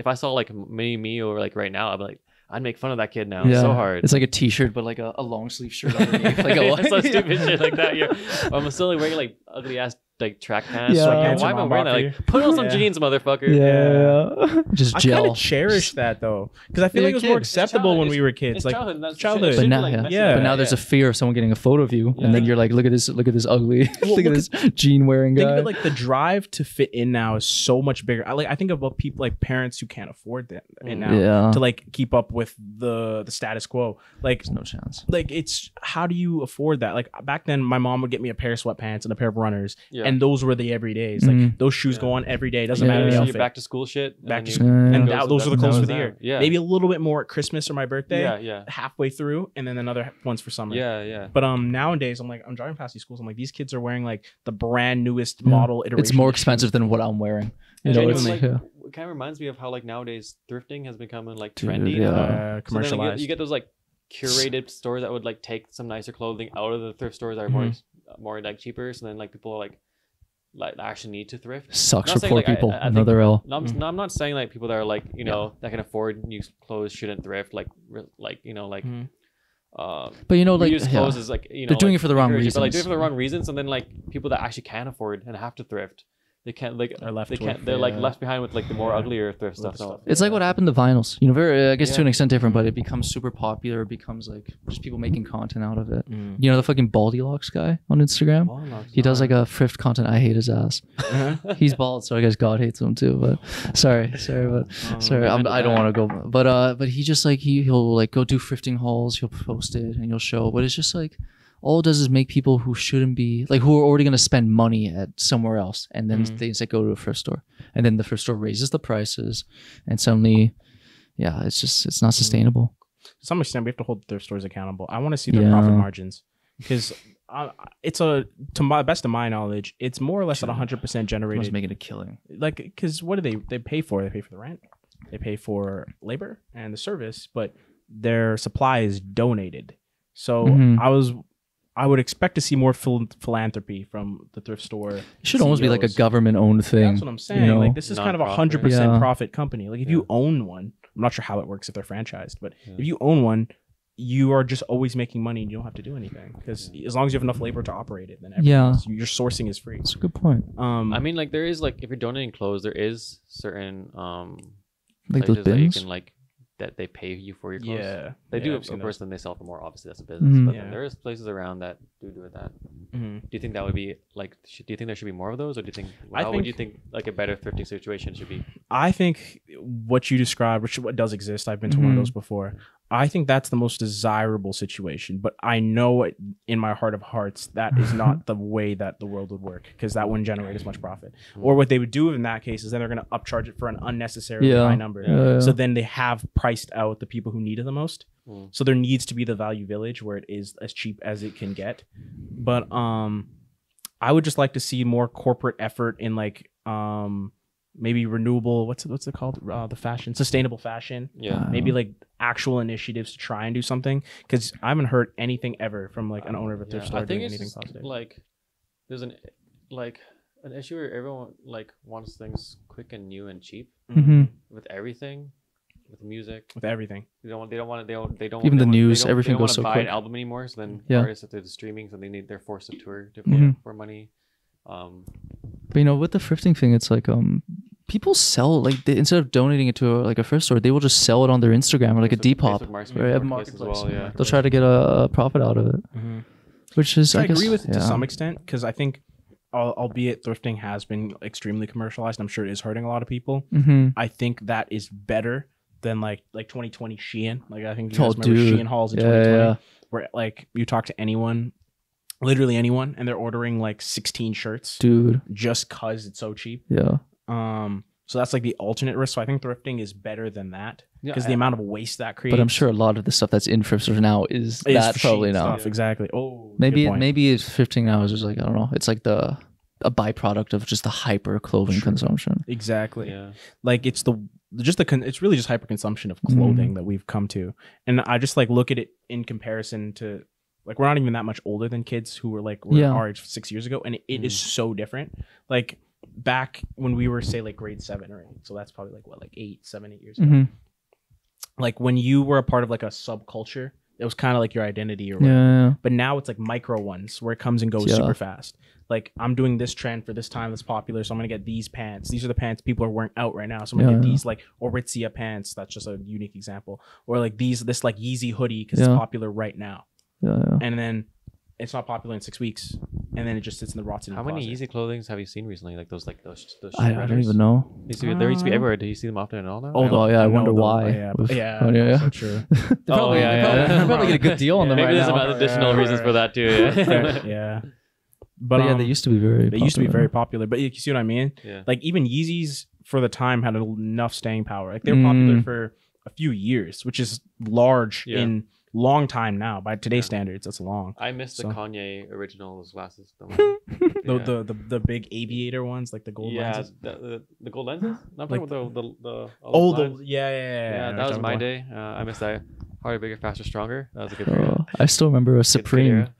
S2: I saw like me or like right now, I'd be like, I'd make fun of that kid now so hard.
S1: It's like a t-shirt, but like a long sleeve shirt underneath. Like
S2: Yeah,
S1: a
S2: some stupid shit like that. Yeah, I'm still like wearing like ugly ass like track pants.
S1: Yeah.
S2: Like,
S3: Sweatpants
S2: why
S3: your
S2: am I
S3: mom
S2: wearing that?
S3: bought
S2: Like
S3: for
S2: put on some
S3: Yeah.
S2: jeans, motherfucker.
S1: Yeah. Just
S3: I kind
S1: gel.
S3: of cherish that though, because I feel
S1: Yeah,
S3: like it was more
S1: kid.
S3: acceptable when we were kids.
S2: It's
S3: Like
S2: childhood. and that's
S3: childhood.
S2: shit
S1: But now,
S2: like
S1: yeah.
S2: messy
S3: Yeah.
S1: But now there's a fear of someone getting a photo of you, and then
S2: Yeah.
S1: you're like, look at this ugly,
S3: Well,
S1: look at
S3: look
S1: this jean wearing
S3: think
S1: guy.
S3: of it like the drive to fit in now is so much bigger. I think about people like parents who can't afford that now
S1: Yeah.
S3: to like keep up with the status quo. Like
S1: There's no chance.
S3: it's how do you afford that? Like back then, my mom would get me a pair of sweatpants and a pair of runners,
S2: Yeah.
S3: and those were the everydays. Like
S1: Mhm.
S3: those shoes
S2: Yeah.
S3: go on every day. Doesn't
S1: Yeah.
S3: matter the
S1: Yeah.
S2: Your
S3: outfit.
S2: back to school shit.
S3: Back to
S2: you-
S3: school.
S1: Yeah.
S3: And
S2: goes-
S3: those are the
S2: that
S3: clothes
S2: goes
S3: for the
S2: down.
S3: year.
S2: Yeah.
S3: Maybe a little bit more at Christmas or my birthday.
S2: Yeah.
S3: Halfway through, and then another ones for summer.
S2: Yeah.
S3: But nowadays I'm driving past these schools. I'm like, these kids are wearing like the brand newest
S1: Yeah.
S3: model iteration.
S1: It's more
S3: of shoes.
S1: expensive than what I'm wearing. You
S2: And
S1: know,
S2: then
S1: it's
S2: like,
S1: yeah.
S2: it kind of reminds me of how like nowadays thrifting has become like
S1: Dude,
S2: trendy.
S1: yeah.
S2: now. So then, like,
S3: Commercialized.
S2: you get those like curated stores that would like take some nicer clothing out of the thrift stores that are more like cheaper. So then like people are like actually need to thrift.
S1: Sucks
S2: Not
S1: for
S2: saying,
S1: poor
S2: like, I
S1: people.
S2: think-
S1: Another L.
S2: No, I'm not saying like people that are like that can afford new clothes shouldn't thrift. Like you know like
S3: Mhm.
S1: But you know, like
S2: reuse clothes is like, you know,
S1: they're doing
S2: like,
S1: it for the wrong
S2: encouraging,
S1: reasons.
S2: but like doing it for the wrong reasons, and then like people that actually can't afford and have to thrift, they can't like
S3: Are left
S2: they
S3: with,
S2: can't they're like left behind with like the more uglier thrift stuff. So
S1: It's like what happened to vinyls. You know, very I guess to
S2: Yeah.
S1: an extent different, but it becomes super popular. It becomes like just people making content out of it.
S3: Mm.
S1: You know, the fucking Baldylocks guy on Instagram. He does like a thrift content. I hate his ass. He's bald, so I guess God hates him too. But sorry, I don't want to go. But he just like he'll like go do thrifting hauls. He'll post it and he'll show. But it's just like all it does is make people who shouldn't be like who are already going to spend money at somewhere else, and then they instead go to a thrift store, and then the thrift store raises the prices, and suddenly, yeah, it's not sustainable.
S3: To some extent, we have to hold thrift stores accountable. I want to see their profit margins because it's to my best of my knowledge, it's more or less at 100% generated.
S1: Making a killing.
S3: Like, because what do they pay for? They pay for the rent, they pay for labor and the service, but their supply is donated. So I would expect to see more philanthropy from the thrift store.
S1: It should almost be like a government-owned thing.
S3: That's what I'm saying.
S1: You know?
S3: Like this is kind of a
S2: Non-profit.
S3: 100% profit company. Like if you own one, I'm not sure how it works if they're franchised, but if you own one, you are just always making money and you don't have to do anything because as long as you have enough labor to operate it, then your sourcing is free.
S1: That's a good point.
S2: I mean, like there is like if you're donating clothes, there is certain
S1: Like those
S2: places that you
S1: bins?
S2: can like that they pay you for your clothes.
S3: Yeah,
S2: They do,
S3: I've
S2: of
S3: seen
S2: course, then they sell for more. Obviously, that's a business.
S1: Mhm.
S2: But
S3: Yeah.
S2: then there is places around that do that.
S3: Mhm.
S2: Do you think that would be like? Do you think there should be more of those, or do you think? How would you think like a better thrifting situation should be?
S3: I think what you described, which what does exist, I've been to one of those before. I think that's the most desirable situation, but I know in my heart of hearts that is not the way that the world would work because that wouldn't generate as much profit. Or what they would do in that case is then they're going to upcharge it for an unnecessarily high number.
S1: Yeah.
S3: So then they have priced out the people who need it the most. So there needs to be the value village where it is as cheap as it can get. But I would just like to see more corporate effort in like maybe renewable what's it called the fashion sustainable fashion, maybe like actual initiatives to try and do something because I haven't heard anything ever from like an owner of a thrift store
S2: I think
S3: doing
S2: it's
S3: anything
S2: just,
S3: positive.
S2: like there's an issue where everyone like wants things quick and new and cheap with everything, with music,
S3: with everything.
S2: They don't want
S1: Even the news,
S2: they don't
S1: everything
S2: want
S1: goes
S2: to
S1: so
S2: buy
S1: quick.
S2: an album anymore. So then
S1: Yeah.
S2: artists if they're the streaming, so they're forced to tour for money.
S1: But you know, with the thrifting thing, it's like people sell like instead of donating it to a thrift store, they will just sell it on their Instagram or like a Depop or a marketplace.
S2: Well,
S1: They'll try to get a profit out of it, which is
S3: I
S1: guess,
S3: agree with it to some extent because I think albeit thrifting has been extremely commercialized, I'm sure it is hurting a lot of people. I think that is better than like 2020 Shein. Like I think you guys remember Shein hauls in 2020 where like you talk to anyone, literally anyone, and they're ordering like 16 shirts,
S1: dude,
S3: just cause it's so cheap.
S1: Yeah.
S3: So that's like the alternate risk. So I think thrifting is better than that because the amount of waste that creates.
S1: But I'm sure a lot of the stuff that's in thrift stores now is that probably now.
S3: Stuff, exactly. Oh,
S1: maybe it's thrifting now is just like I don't know. It's like a byproduct of just the hyper clothing consumption.
S3: Exactly.
S2: Yeah.
S3: Like it's it's really just hyper consumption of clothing that we've come to, and I just like look at it in comparison to like we're not even that much older than kids who were like our age 6 years ago, and it is so different. Like back when we were say like grade 7 or 8, so that's probably like what, like 8 years ago. Like when you were a part of like a subculture, it was kind of like your identity or whatever.
S1: Yeah.
S3: But now it's like micro ones where it comes and goes super fast. Like I'm doing this trend for this time that's popular, so I'm gonna get these pants. These are the pants people are wearing out right now, so I'm gonna get these like Aritzia pants. That's just a unique example. Or like this like Yeezy hoodie because it's popular right now. And then it's not popular in 6 weeks, and then it just sits in the rots in
S2: How
S3: the
S2: many
S3: closet.
S2: easy clothings have you seen recently? Like those
S1: I don't even know.
S2: There used to be everywhere. Do you see them often at all now?
S1: Oh yeah, I wonder why.
S3: Yeah. So true.
S1: They probably get a good deal on them
S2: Maybe
S1: right
S2: there's
S1: now.
S2: some additional reasons for that too. Yeah.
S3: Yeah.
S1: But yeah, they used to be very.
S3: very popular. But you see what I mean?
S2: Yeah.
S3: Like even Yeezys for the time had enough staying power. Like they were popular for a few years, which is large in long time now by today's standards. That's long.
S2: I missed the Kanye originals glasses.
S3: The big aviator ones, like the gold lenses.
S2: The gold lenses. Not talking about the
S3: yeah.
S2: That was my day. I missed that. Harder, bigger, faster, stronger. That was a good era.
S1: I still remember a Supreme.
S2: Good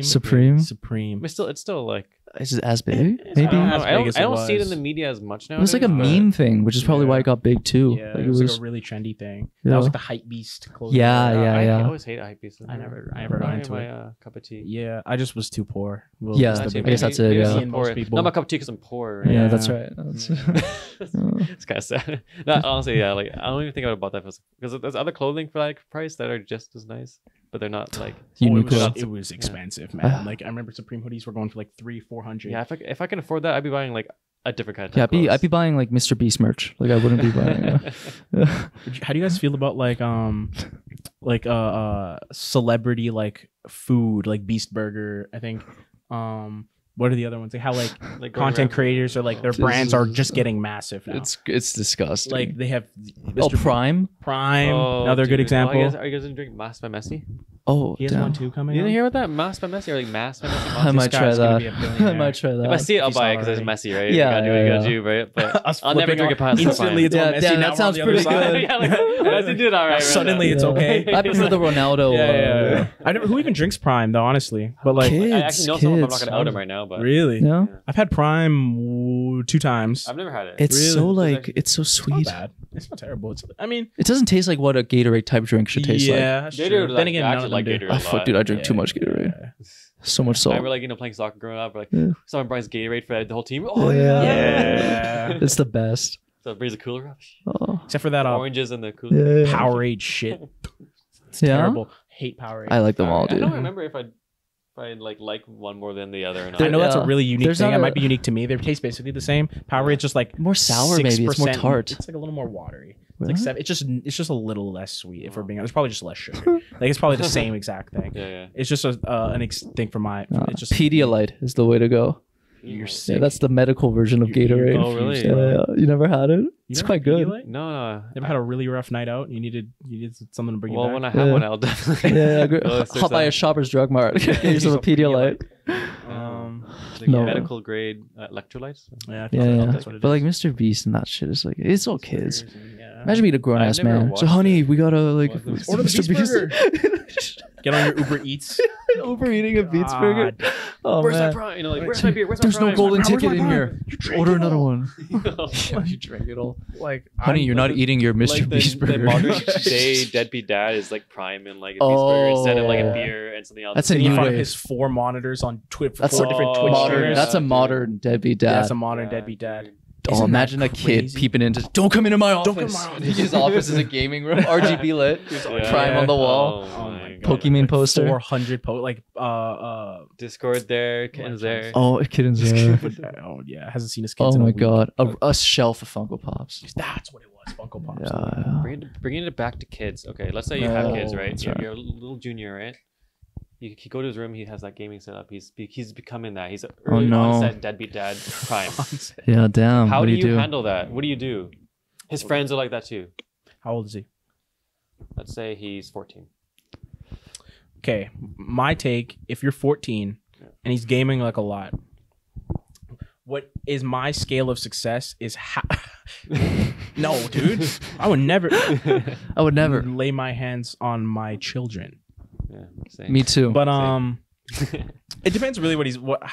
S3: Supreme.
S2: It's still like
S1: Is it as big?
S3: It's
S1: Maybe.
S3: not as
S2: I
S3: big as it
S2: don't see it in
S3: was.
S2: the media as much now.
S1: It was like a meme thing, which is probably why it got big too.
S3: Yeah,
S1: Like
S3: it was like a really trendy thing.
S1: Yeah.
S3: That was like the hype beast clothing.
S1: Yeah,
S2: I always hate hype pieces.
S3: I never got into
S2: my
S3: it.
S2: Cup of tea.
S3: Yeah, I just was too poor. Well,
S1: Yeah,
S3: just the
S1: I
S3: big
S1: guess
S3: one.
S1: that's it, yeah.
S3: Most people.
S2: Not my cup of tea because I'm poor.
S1: Yeah,
S3: Yeah.
S1: that's right. That's,
S2: It's kind of sad. No, honestly, yeah. Like I don't even think I would have bought that because there's other clothing for like price that are just as nice, but they're not like
S1: Uniqlo.
S3: It was expensive, man. Like I remember Supreme hoodies were going for like $300-$400.
S2: Yeah, if I can afford that, I'd be buying like a different kind of.
S1: yeah,
S2: type
S1: I'd be buying like Mr. Beast merch. Like I wouldn't be buying.
S3: How do you guys feel about like celebrity like food like Beast Burger? I think what are the other ones? Like how like
S2: like
S3: content creators or like their brands are just getting massive now.
S1: It's disgusting.
S3: Like they have
S1: oh,
S3: Mr.
S1: Prime.
S3: Prime,
S2: Oh,
S3: another good
S2: dude.
S3: example.
S2: Are you guys gonna drink Masked by Messi?
S1: Oh,
S3: He has
S1: damn.
S3: one too coming.
S2: You didn't
S3: out?
S2: hear about that? Masked by Messi or like Masked by Messi?
S1: I might try
S3: guy's gonna
S1: that.
S3: be a
S1: I
S3: billionaire.
S1: might try that.
S2: If I see it, I'll
S3: He's
S2: buy it
S3: not
S2: because it's
S3: already.
S2: Messi, right?
S1: Yeah,
S2: You gotta do what you
S1: yeah,
S2: gotta do, right? But
S3: Us
S2: I'll never
S3: flipping
S2: drink it past
S3: instantly. It's
S1: Yeah,
S3: on Messi.
S1: damn,
S3: now
S1: that
S3: we're
S1: sounds
S3: on the
S1: pretty
S3: other side.
S1: good.
S2: Yeah, like, Messi did all right.
S3: Suddenly it's okay.
S1: I prefer the Ronaldo.
S3: Yeah. I never. Who even drinks Prime though? Honestly, but like,
S1: Kids,
S2: I actually know someone. I'm not
S1: kids.
S2: gonna out him right now, but
S3: really,
S1: Yeah.
S3: I've had Prime 2 times.
S2: I've never had it.
S1: It's
S3: Really?
S1: so like it's so
S3: It's not
S1: sweet.
S3: bad. It's not terrible. I mean,
S1: It doesn't taste like what a Gatorade type drink should taste like.
S3: yeah, that's
S2: Gatorade,
S3: true.
S2: like,
S3: Then again,
S2: I
S3: none of
S2: actually
S3: them
S2: like
S3: do.
S2: Gatorade.
S1: Ah, fuck, dude, I drink too much Gatorade.
S3: Yeah.
S1: So much
S2: I
S1: salt.
S2: remember like playing soccer growing up. Like
S1: Yeah.
S2: someone brings Gatorade for the whole team. Oh
S1: Yeah.
S3: Yeah.
S1: It's the best.
S2: So it brings a cooler up.
S1: Oh.
S3: Except for that
S2: Oranges in the cooler.
S1: Yeah.
S3: Powerade shit. It's
S1: Yeah?
S3: terrible. Hate Powerade.
S1: I like them all,
S2: I
S1: dude.
S2: don't remember if I like one more than the other or not.
S3: I know that's a
S1: Yeah.
S3: really unique
S1: There's
S3: thing.
S1: not
S3: It
S1: a-
S3: might be unique to me. They taste basically the same. Powerade's just like
S1: More sour, maybe. It's more
S3: 6%.
S1: tart.
S3: It's like a little more watery. It's
S1: Really?
S3: like 7. It's just a little less sweet. If we're being honest, it's probably just less sugar. Like it's probably the same exact thing.
S2: Yeah.
S3: It's just an thing for my. It's just
S1: Pedialyte is the way to go.
S3: You're
S1: Yeah,
S3: sick.
S1: that's the medical version of Gatorade.
S2: Oh, really?
S1: Yeah, you never had it?
S3: You
S1: It's
S3: never
S1: quite
S3: had
S1: good.
S3: Pedialyte?
S2: No.
S3: Never had a really rough night out. You needed something to bring you
S2: Well,
S3: back.
S2: when I have
S1: Yeah.
S2: one, I'll definitely.
S1: Yeah, agree.
S2: Well, it's
S1: Hop by a
S2: just,
S1: Shoppers Drug Mart. Get yourself a Pedialyte.
S2: like
S1: No.
S2: medical grade electrolytes.
S3: Yeah, I think
S1: Yeah, yeah.
S3: that's what it is.
S1: But like Mr. Beast and that shit is like, it's all kids.
S3: Yeah.
S1: Imagine being a grown ass
S2: I've never
S1: man. So,
S2: watched
S1: honey,
S2: it.
S1: we gotta like
S2: Order the
S3: Order the
S1: Beast
S3: Beast Get on your Uber Eats.
S1: Overeating a Beats burger.
S3: God.
S1: Oh
S2: Where's my
S1: man.
S2: prime? You know, like where's my beer? Where's my
S1: There's no
S2: prime?
S1: golden
S3: Where's my
S1: ticket in
S3: prime?
S1: here.
S3: You drank
S1: Order
S3: it
S1: another
S3: all.
S1: one.
S2: Yeah,
S1: You drank it all.
S3: Like,
S1: Honey, you're not eating your Mr.
S2: Like
S1: Beast
S2: the
S1: burger.
S2: modern day deadbeat dad is like prime and like a Beast burger instead of like a
S1: Oh.
S2: beer and something else.
S1: That's a
S3: in
S1: new
S3: front of
S1: way.
S3: his 4 monitors on Twitch.
S1: That's
S3: 4
S1: a
S3: different Twitch
S2: modern-
S3: streamers.
S1: That's a
S2: dude.
S1: modern deadbeat dad.
S3: Yeah, that's a modern deadbeat dad.
S1: Oh,
S3: Isn't that
S1: imagine a kid
S3: crazy?
S1: peeping into. Don't come into my office.
S3: Don't come in my office.
S1: His office is a gaming room, RGB lit, Prime on the wall,
S2: Oh my God.
S1: Pokemon poster.
S3: 400
S2: Discord there, Ken's there.
S1: Oh, kitten's there.
S3: Oh yeah, hasn't seen his kids.
S1: Oh
S3: in a
S1: my
S3: week.
S1: god, a shelf of Funko Pops.
S3: That's what it was. Funko Pops.
S1: Yeah.
S2: Bringing it back to kids. Okay, let's say you have kids,
S1: Oh,
S2: right?
S1: that's
S2: You're,
S1: right.
S2: you're a little junior, right? You go to his room. He has that gaming setup. He's becoming that. He's an early
S1: no.
S2: onset deadbeat dad prime.
S1: Yeah, damn.
S2: How
S1: what
S2: do
S1: do
S2: you handle that? What do you do? His friends are like that too.
S3: How old is he?
S2: Let's say he's 14.
S3: Okay, my take. If you're 14 and he's gaming like a lot, what is my scale of success is no, dude. I would never.
S1: I would never.
S3: lay my hands on my children.
S2: Yeah, same.
S1: Me too.
S3: But it depends really what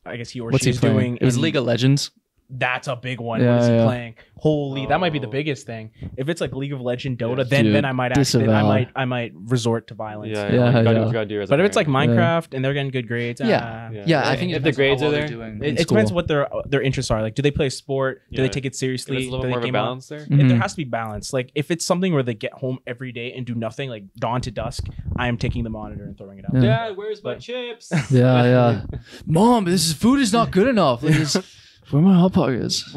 S3: I guess he or
S1: What's
S3: she
S1: he
S3: is
S1: playing?
S3: doing.
S1: It was
S3: in-
S1: League of Legends.
S3: That's a big one.
S1: Yeah,
S3: What is he
S1: yeah.
S3: playing? Holy, that might be the
S2: Oh.
S3: biggest thing. If it's like League of Legends, Dota,
S2: Yes.
S3: then
S1: Dude,
S3: I might actually,
S1: disavow.
S3: I might resort to violence.
S2: Yeah,
S1: Yeah,
S2: you gotta do
S1: yeah.
S2: what you gotta do as a
S3: But if it's like
S2: parent.
S3: Minecraft and they're getting good grades,
S1: Yeah.
S2: Yeah.
S1: Yeah, I think
S2: If
S1: it
S2: the
S1: depends
S2: grades
S1: on
S2: are
S1: how well
S2: there,
S1: they're doing
S3: it
S1: in
S3: depends
S1: school.
S3: what their interests are. Like, do they play a sport? Do
S2: Yeah.
S3: they take it
S2: If
S3: seriously?
S2: it's a little
S3: do
S2: more of
S3: they
S2: a
S3: game out?
S2: balance there.
S1: Mhm.
S3: There has to be balance. Like if it's something where they get home every day and do nothing, like dawn to dusk, I am taking the monitor and throwing it out.
S1: Yeah.
S2: Dad, where's my
S3: But-
S2: chips?
S1: Yeah, yeah. Mom, food is not good enough. Like, where are my hot pockets?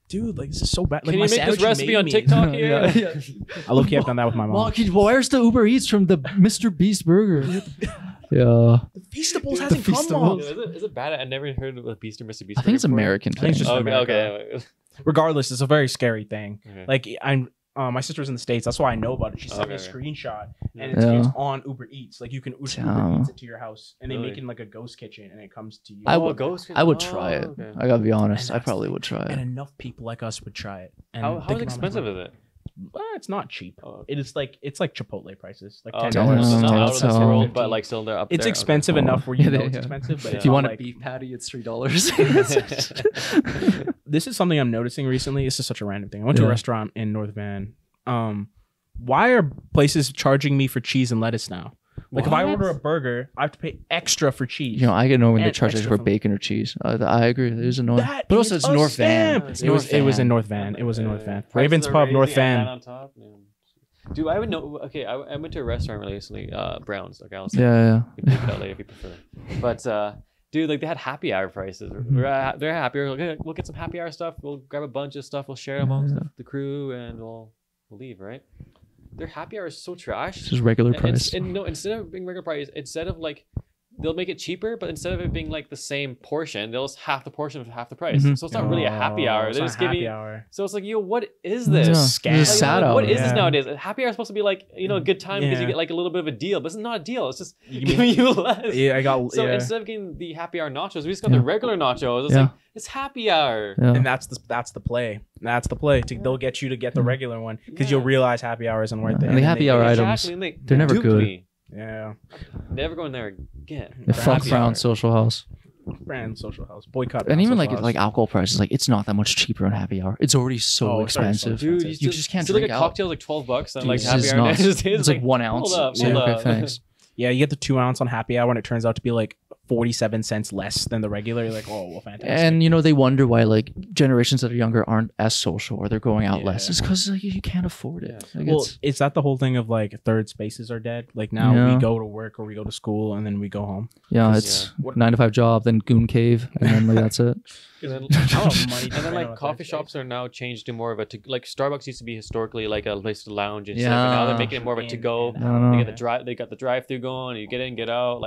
S3: Dude, like this is so bad. Like,
S2: Can you
S3: my
S2: make
S3: sandwich
S2: this recipe
S3: made
S2: on
S3: me-
S2: TikTok here?
S3: I low-key have done that with my mom.
S1: Mom, where's the Uber Eats from the Mr. Beast burger? Yeah.
S3: The Feastables
S1: The
S3: hasn't come,
S1: Feastables.
S3: Mom.
S2: Is it bad? I never heard of a Beast or Mr. Beast.
S1: I think it's
S2: burger before.
S1: American.
S3: I think it's
S1: thing.
S3: just
S2: Okay,
S3: America.
S2: okay.
S3: Regardless, it's a very scary thing.
S2: Okay.
S3: Like my sister's in the States. That's why I know about it. She sent me a
S2: Okay.
S3: screenshot, and
S1: Yeah.
S3: it's on Uber Eats. Like you can Uber
S1: Damn.
S3: Eats it to your house, and they
S2: Really?
S3: make it in like a ghost kitchen, and it comes to you.
S1: I
S2: Oh,
S1: would-
S2: Ghost
S1: I would
S2: Kitchen.
S1: try it.
S2: Oh, okay.
S1: I gotta be honest.
S3: And
S1: I
S3: that's
S1: probably
S3: the
S1: would try
S3: and
S1: it.
S3: enough people like us would try it. And
S2: How
S3: think about
S2: expensive is it?
S3: it's not cheap.
S2: Oh,
S3: It is like it's like Chipotle prices, like
S2: okay.
S3: $10.
S2: So it's not
S1: Oh,
S2: out of this
S1: so-
S2: world, but like still they're up
S3: It's
S2: there.
S3: expensive
S1: Okay.
S3: enough where you
S1: Yeah,
S3: know it's
S1: yeah.
S3: expensive, but
S2: Yeah.
S3: it's
S1: If you
S3: not
S1: want a
S3: like,
S1: beef patty, it's $3.
S3: this is something I'm noticing recently. This is such a random thing. I went to a
S1: Yeah.
S3: restaurant in North Van. Why are places charging me for cheese and lettuce now? Like if I
S2: What?
S3: order a burger, I have to pay extra for cheese.
S1: You know, I get annoyed when they
S3: And
S1: charge
S3: extra
S1: for
S3: from-
S1: bacon or cheese. I agree. It is annoying.
S3: That
S1: But also,
S3: is
S1: it's
S3: a
S1: North Van.
S3: scam.
S1: It's
S3: It was in
S1: Van.
S3: North Van. It was in North Van.
S2: Prices
S3: Ravens
S2: are
S3: Pub, North
S2: raising and
S3: Van.
S2: on top. Yeah. Dude, I would know. Okay, I went to a restaurant recently, Browns. Okay, I'll say.
S1: Yeah,
S2: You can take it out later if you prefer. But dude, like they had happy hour prices. They're happy. We'll get some happy hour stuff. We'll grab a bunch of stuff. We'll share it amongst the crew, and we'll leave. Right? Their happy hour is so trash.
S1: It's just regular price.
S2: And no, instead of being regular price, instead of like they'll make it cheaper, but instead of it being like the same portion, they'll just half the portion of half the price.
S1: Mhm.
S2: So it's not really a happy hour.
S3: It's
S2: They
S3: not
S2: just give
S3: happy
S2: you.
S3: hour.
S2: So it's like, yo, what is
S1: Yeah.
S2: this?
S3: scam.
S1: It's a sad hour.
S2: What is this
S3: Yeah.
S2: nowadays? Happy hour is supposed to be like, you know, a good time because you
S3: Yeah.
S2: get like a little bit of a deal, but it's not a deal. It's just
S3: You
S2: giving
S3: mean-
S2: you less.
S3: Yeah, I got.
S2: So
S3: yeah.
S2: instead of getting the happy hour nachos, we just got
S1: Yeah.
S2: the regular nachos. It's
S1: Yeah.
S2: like it's happy hour.
S1: Yeah.
S3: And that's the play. That's the play. They'll get you to get the regular one because you'll realize happy hour isn't worth it.
S1: And the happy hour items,
S2: and
S1: they're never
S2: duped
S1: good.
S2: me.
S3: Yeah.
S2: Never going there again.
S1: Yeah,
S3: For
S1: fuck
S3: happy
S1: Brown
S3: hour.
S1: Social House.
S3: Brand social house boycott.
S1: And
S3: Brown
S1: even
S3: Social
S1: like
S3: House.
S1: alcohol prices, like it's not that much cheaper on happy hour. It's already so
S3: Oh, it's already so
S1: expensive.
S3: expensive.
S2: Dude,
S1: You just can't
S2: still like
S1: drink
S2: a
S1: out.
S2: cocktail like $12 and
S1: Dude,
S2: like
S1: this
S2: happy
S1: is
S2: hour
S1: nuts.
S2: next day
S1: It's like 1 ounce.
S2: Hold up,
S1: Yeah,
S2: hold
S1: okay,
S2: up.
S1: thanks.
S3: Yeah, you get the 2 ounce on happy hour and it turns out to be like 47 cents less than the regular. You're like, oh well, fantastic.
S1: And you know they wonder why like generations that are younger aren't as social or they're going out less.
S3: Yeah.
S1: It's because like you can't afford it. Like,
S3: well,
S1: it's,
S3: is that the whole thing of like third spaces are dead? Like now
S1: Yeah.
S3: we go to work or we go to school and then we go home.
S1: yeah,
S3: 'cause,
S1: it's
S3: what-
S1: 9 to 5 job, then Goon Cave, and then like that's it.
S2: And then,
S3: How much money do you
S2: and then
S3: spend
S2: like
S3: on a
S2: coffee
S3: third
S2: shops are now changed to more of a like Starbucks used to be historically like a place to lounge and stuff,
S1: Yeah.
S2: but now they're making it more of a to go.
S3: And
S1: I don't
S2: They
S1: know.
S2: get they got the drive through going. You get in, get out.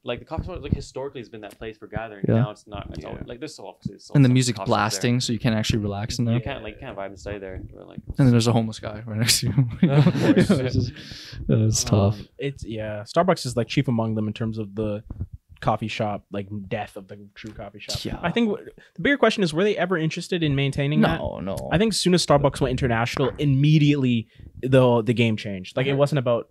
S2: Like the coffee shop like historically has been that place for gathering.
S1: Yeah.
S2: Now it's not. It's
S3: Yeah.
S2: all, like there's so obviously so
S1: And the
S2: some
S1: music's
S2: coffee shops there.
S1: blasting, so you can't actually relax in there.
S2: You can't vibe and stay there. But, like
S1: And then there's a homeless guy right next to you.
S2: Of course.
S1: It's tough.
S3: It's Starbucks is like chief among them in terms of the coffee shop like death of the true coffee shop.
S1: Yeah.
S3: I think the bigger question is, were they ever interested in maintaining that?
S1: No.
S3: I think as soon as Starbucks went international, immediately the game changed. Like it wasn't about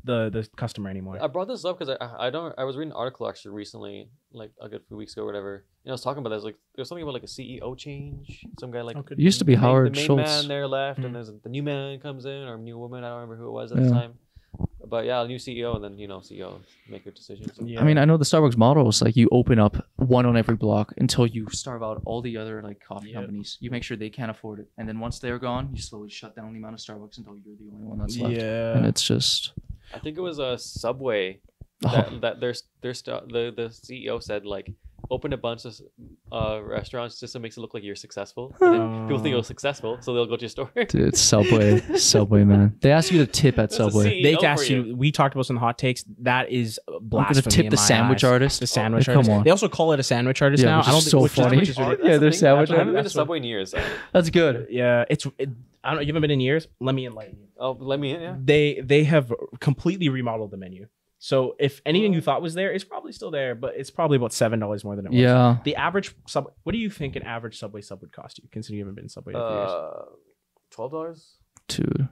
S3: the customer anymore.
S2: I brought this up because I was reading an article actually recently, like a good few weeks ago or whatever. And I was talking about this. Like there's something about like a CEO change. Some guy like
S3: Okay.
S1: It used to be Howard
S2: the main
S1: Schultz.
S2: man there left,
S3: Mhm.
S2: and there's the new man comes in or new woman. I don't remember who it was at
S1: Yeah.
S2: the time. But yeah, a new CEO, and then CEO make good decisions. So.
S3: Yeah.
S1: I mean, I know the Starbucks model is like you open up one on every block until you starve out all the other like coffee
S3: Yeah.
S1: companies. You make sure they can't afford it, and then once they're gone, you slowly shut down the amount of Starbucks until you're the only one that's left. And
S3: Yeah.
S1: it's just
S2: I think it was a Subway
S1: Oh.
S2: that the CEO said like open a bunch of restaurants just so it makes it look like you're successful. And then people think you're successful, so they'll go to your store.
S1: dude, it's Subway, man. They ask you to tip at
S2: That's a
S1: Subway.
S3: They
S2: CEO
S3: ask
S2: for
S3: you. We talked about some hot takes. That is
S1: I'm
S3: blasphemy.
S1: gonna tip
S3: in
S1: the
S3: my
S1: sandwich
S3: eyes.
S1: artist.
S3: The sandwich
S1: Oh, come
S3: artist.
S1: on.
S3: They also call it a sandwich artist
S1: Yeah,
S3: now.
S1: which is so funny.
S3: which is
S1: Yeah,
S3: ridiculous.
S1: they're sandwich
S2: I haven't been to
S3: That's what-
S2: Subway in years.
S1: That's good.
S3: Yeah, I don't know. You haven't been in years. Let me enlighten you.
S2: Oh, let me in. Yeah.
S3: They have completely remodeled the menu. So if anything you thought was there, it's probably still there, but it's probably about $7 more than it was.
S1: Yeah.
S3: The average sub. What do you think an average Subway sub would cost you, considering you haven't been in Subway in a few years?
S2: $12.
S1: Dude.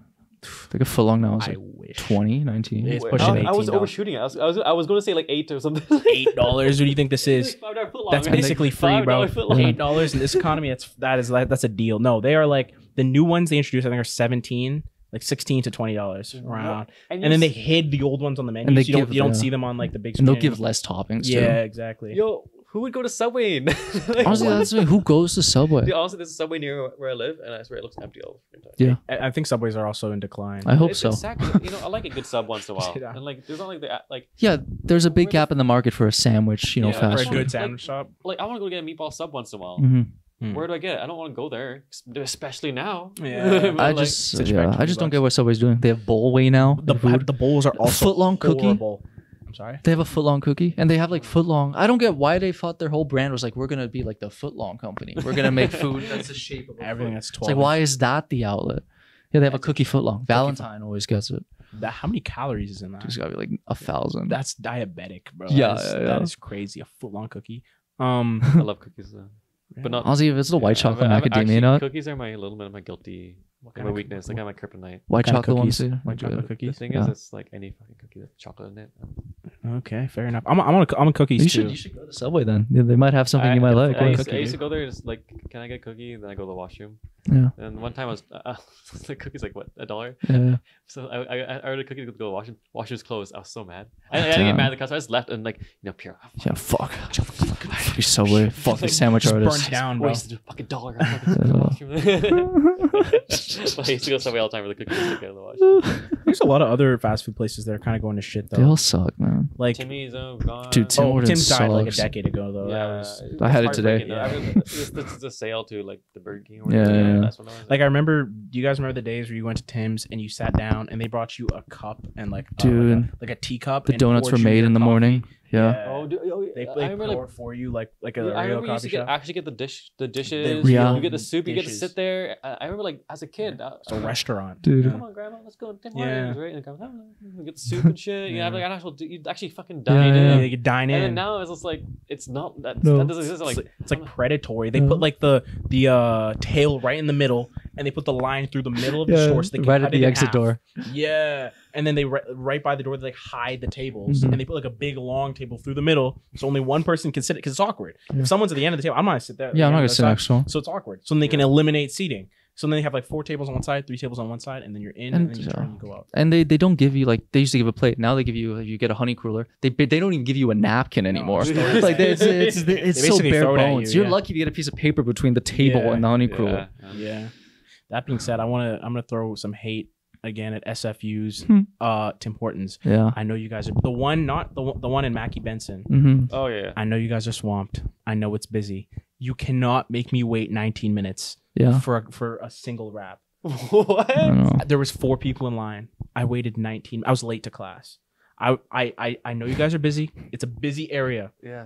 S1: Like a foot long now is
S3: I
S1: like
S3: wish.
S1: 20, 19.
S3: It's
S2: Wait,
S3: pushing
S2: I was
S3: $18.
S2: overshooting it. I was going to say like 8 or something.
S3: $8. What do you think this is?
S2: $5 footlong,
S3: That's
S2: man.
S3: basically free, bro.
S2: $5 footlong.
S3: $8 in this economy. That's a deal. No, they are like the new ones they introduced. I think are 17, like $16 to $20 around. And then they hid the old ones on the menu,
S1: And they
S3: so you don't
S1: give-
S3: see them on like the big
S1: And
S3: screen.
S1: they'll give less toppings too.
S3: Yeah, exactly.
S2: Yo, who would go to Subway? Like,
S1: Honestly,
S2: what?
S1: that's who goes to Subway.
S2: Dude, honestly, there's a Subway near where I live, and I swear it looks empty all the time.
S1: Yeah.
S3: I think Subways are also in decline.
S1: I hope
S2: It's
S1: so.
S2: sad 'cause, I like a good sub once in a while,
S3: Yeah.
S2: and like there's not like like
S1: Yeah, there's a big gap in the market for a sandwich,
S2: Yeah,
S1: fast
S3: for a
S1: food.
S3: good sandwich shop.
S2: I want to go get a meatball sub once in a while.
S1: Mhm.
S2: Where do I get it? I don't want to go there, especially now.
S3: Yeah.
S2: But,
S1: I
S2: like,
S1: just
S3: such
S1: yeah,
S3: back
S1: I just don't
S3: $20.
S1: get what Subway's doing. They have bowl way now.
S3: The
S1: food.
S3: bowls are also
S1: Footlong cookie?
S3: horrible. I'm sorry.
S1: They have a footlong cookie, and they have like footlong. I don't get why they thought their whole brand was like we're gonna be like the footlong company. We're gonna make food that's the shape of a
S3: Everything
S1: foot.
S3: that's
S1: It's
S3: 12.
S1: like why is that the outlet? Yeah, they have a cookie footlong. Valentine always gets it.
S3: How many calories is in that?
S1: It's gotta be like 1,000.
S3: That's diabetic, bro.
S1: Yeah,
S3: That is,
S1: yeah,
S3: that
S1: yeah.
S3: is crazy. A foot long cookie.
S2: I love cookies. but not.
S1: Honestly, if it's the white chocolate
S2: I've
S1: macadamia
S2: actually,
S1: nut,
S2: cookies are my little bit of my guilty, my weakness. Like my kryptonite.
S1: white
S3: kind of
S1: chocolate ones,
S3: cookies?
S1: too.
S3: White chocolate
S2: The
S3: cookies.
S2: thing is, it's like any fucking cookie with chocolate in it.
S3: Okay, fair enough. I'm on cookies too.
S1: You should go to Subway then. Yeah, they might have something you might like.
S2: I
S1: Right?
S2: used to go there, just like, can I get a cookie? And then I go to the washroom.
S1: Yeah.
S2: And one time I was, the cookies like what, $1?
S1: Yeah.
S2: So I ordered a cookie to go to the washroom. Washroom's closed. I was so mad. I didn't get mad at the customer. I just left and like, pure.
S1: Yeah, fuck. You Subway. Fuck the sandwich
S3: Just
S1: artist.
S3: burned down, bro.
S2: Wasted a fucking $1. But I used to go Subway all the time for the cookies to get out of the washroom.
S3: There's a lot of other fast food places that are kind of going to shit
S1: They
S3: though.
S1: all suck, man.
S3: Like
S2: Timmy's, gone.
S1: Dude, Tim Hortons
S3: Tim's died like a
S1: sucks.
S3: decade ago though.
S2: Yeah,
S3: That was,
S1: I had it today.
S2: It's the sale to like the Burger King. Or
S1: Yeah,
S2: whatever.
S1: yeah.
S2: That's what I was
S3: like I remember. Do you guys remember the days where you went to Tim's and you sat down and they brought you a cup and like
S1: Dude.
S3: like a teacup?
S1: The
S3: and
S1: donuts
S3: poured
S1: were
S3: you
S1: made
S3: your
S1: in the
S3: coffee?
S1: morning. Yeah.
S2: Oh,
S3: They
S2: I
S3: like
S2: remember
S3: pour it for you like a
S2: I
S3: real
S2: remember you used
S3: coffee
S2: to get
S3: shop.
S2: actually get the dishes.
S1: Yeah.
S2: You get the soup. You get to
S3: Dishes.
S2: sit there. I remember like as a kid.
S3: It's a restaurant,
S1: Dude.
S2: Come on, grandma, let's go to Tim
S3: Yeah.
S2: Hortons, right? And come, you get the soup and shit. You have like an actual, you actually fucking
S1: Yeah,
S2: dine
S1: yeah.
S2: in.
S3: They could dine
S2: And then
S3: in.
S2: now it's just like it's not that.
S1: No.
S2: That doesn't exist. Like
S3: It's like predatory. They put like the tail right in the middle, and they put the line through the middle of the store, so they can
S1: right
S3: cut
S1: at
S3: it
S1: the
S3: in
S1: exit
S3: half.
S1: door.
S3: Yeah, and then they right by the door they like hide the tables,
S1: Mhm.
S3: and they put like a big long table through the middle, so only one person can sit it because it's awkward.
S1: Yeah.
S3: If someone's at the end of the table, I'm not gonna sit there. at the
S1: Yeah, I'm
S3: end
S1: not
S3: of
S1: gonna
S3: the
S1: sit
S3: side,
S1: next to them.
S3: so it's awkward. So then they can eliminate seating. So then they have like 4 tables on one side, 3 tables on one side, and then you're in, and then you turn and you go out.
S1: And they don't give you like they used to give a plate. Now they give you if you get a honey cooler. They don't even give you a napkin anymore.
S3: just
S1: like it's so
S3: basically
S1: bare
S3: throw it at
S1: bones.
S3: you,
S1: You're
S3: yeah.
S1: lucky to get a piece of paper between the table
S3: Yeah.
S1: and the honey cooler.
S3: Yeah. That being said, I'm gonna throw some hate again at SFU's Tim Hortons.
S1: Yeah.
S3: I know you guys are the one, not the one in Mackie Benson.
S1: Mm-hmm.
S2: oh yeah.
S3: I know you guys are swamped. I know it's busy. You cannot make me wait 19 minutes
S1: Yeah.
S3: for a single wrap.
S2: What?
S1: I don't know.
S3: There was 4 people in line. I waited 19. I was late to class. I know you guys are busy. It's a busy area.
S2: Yeah.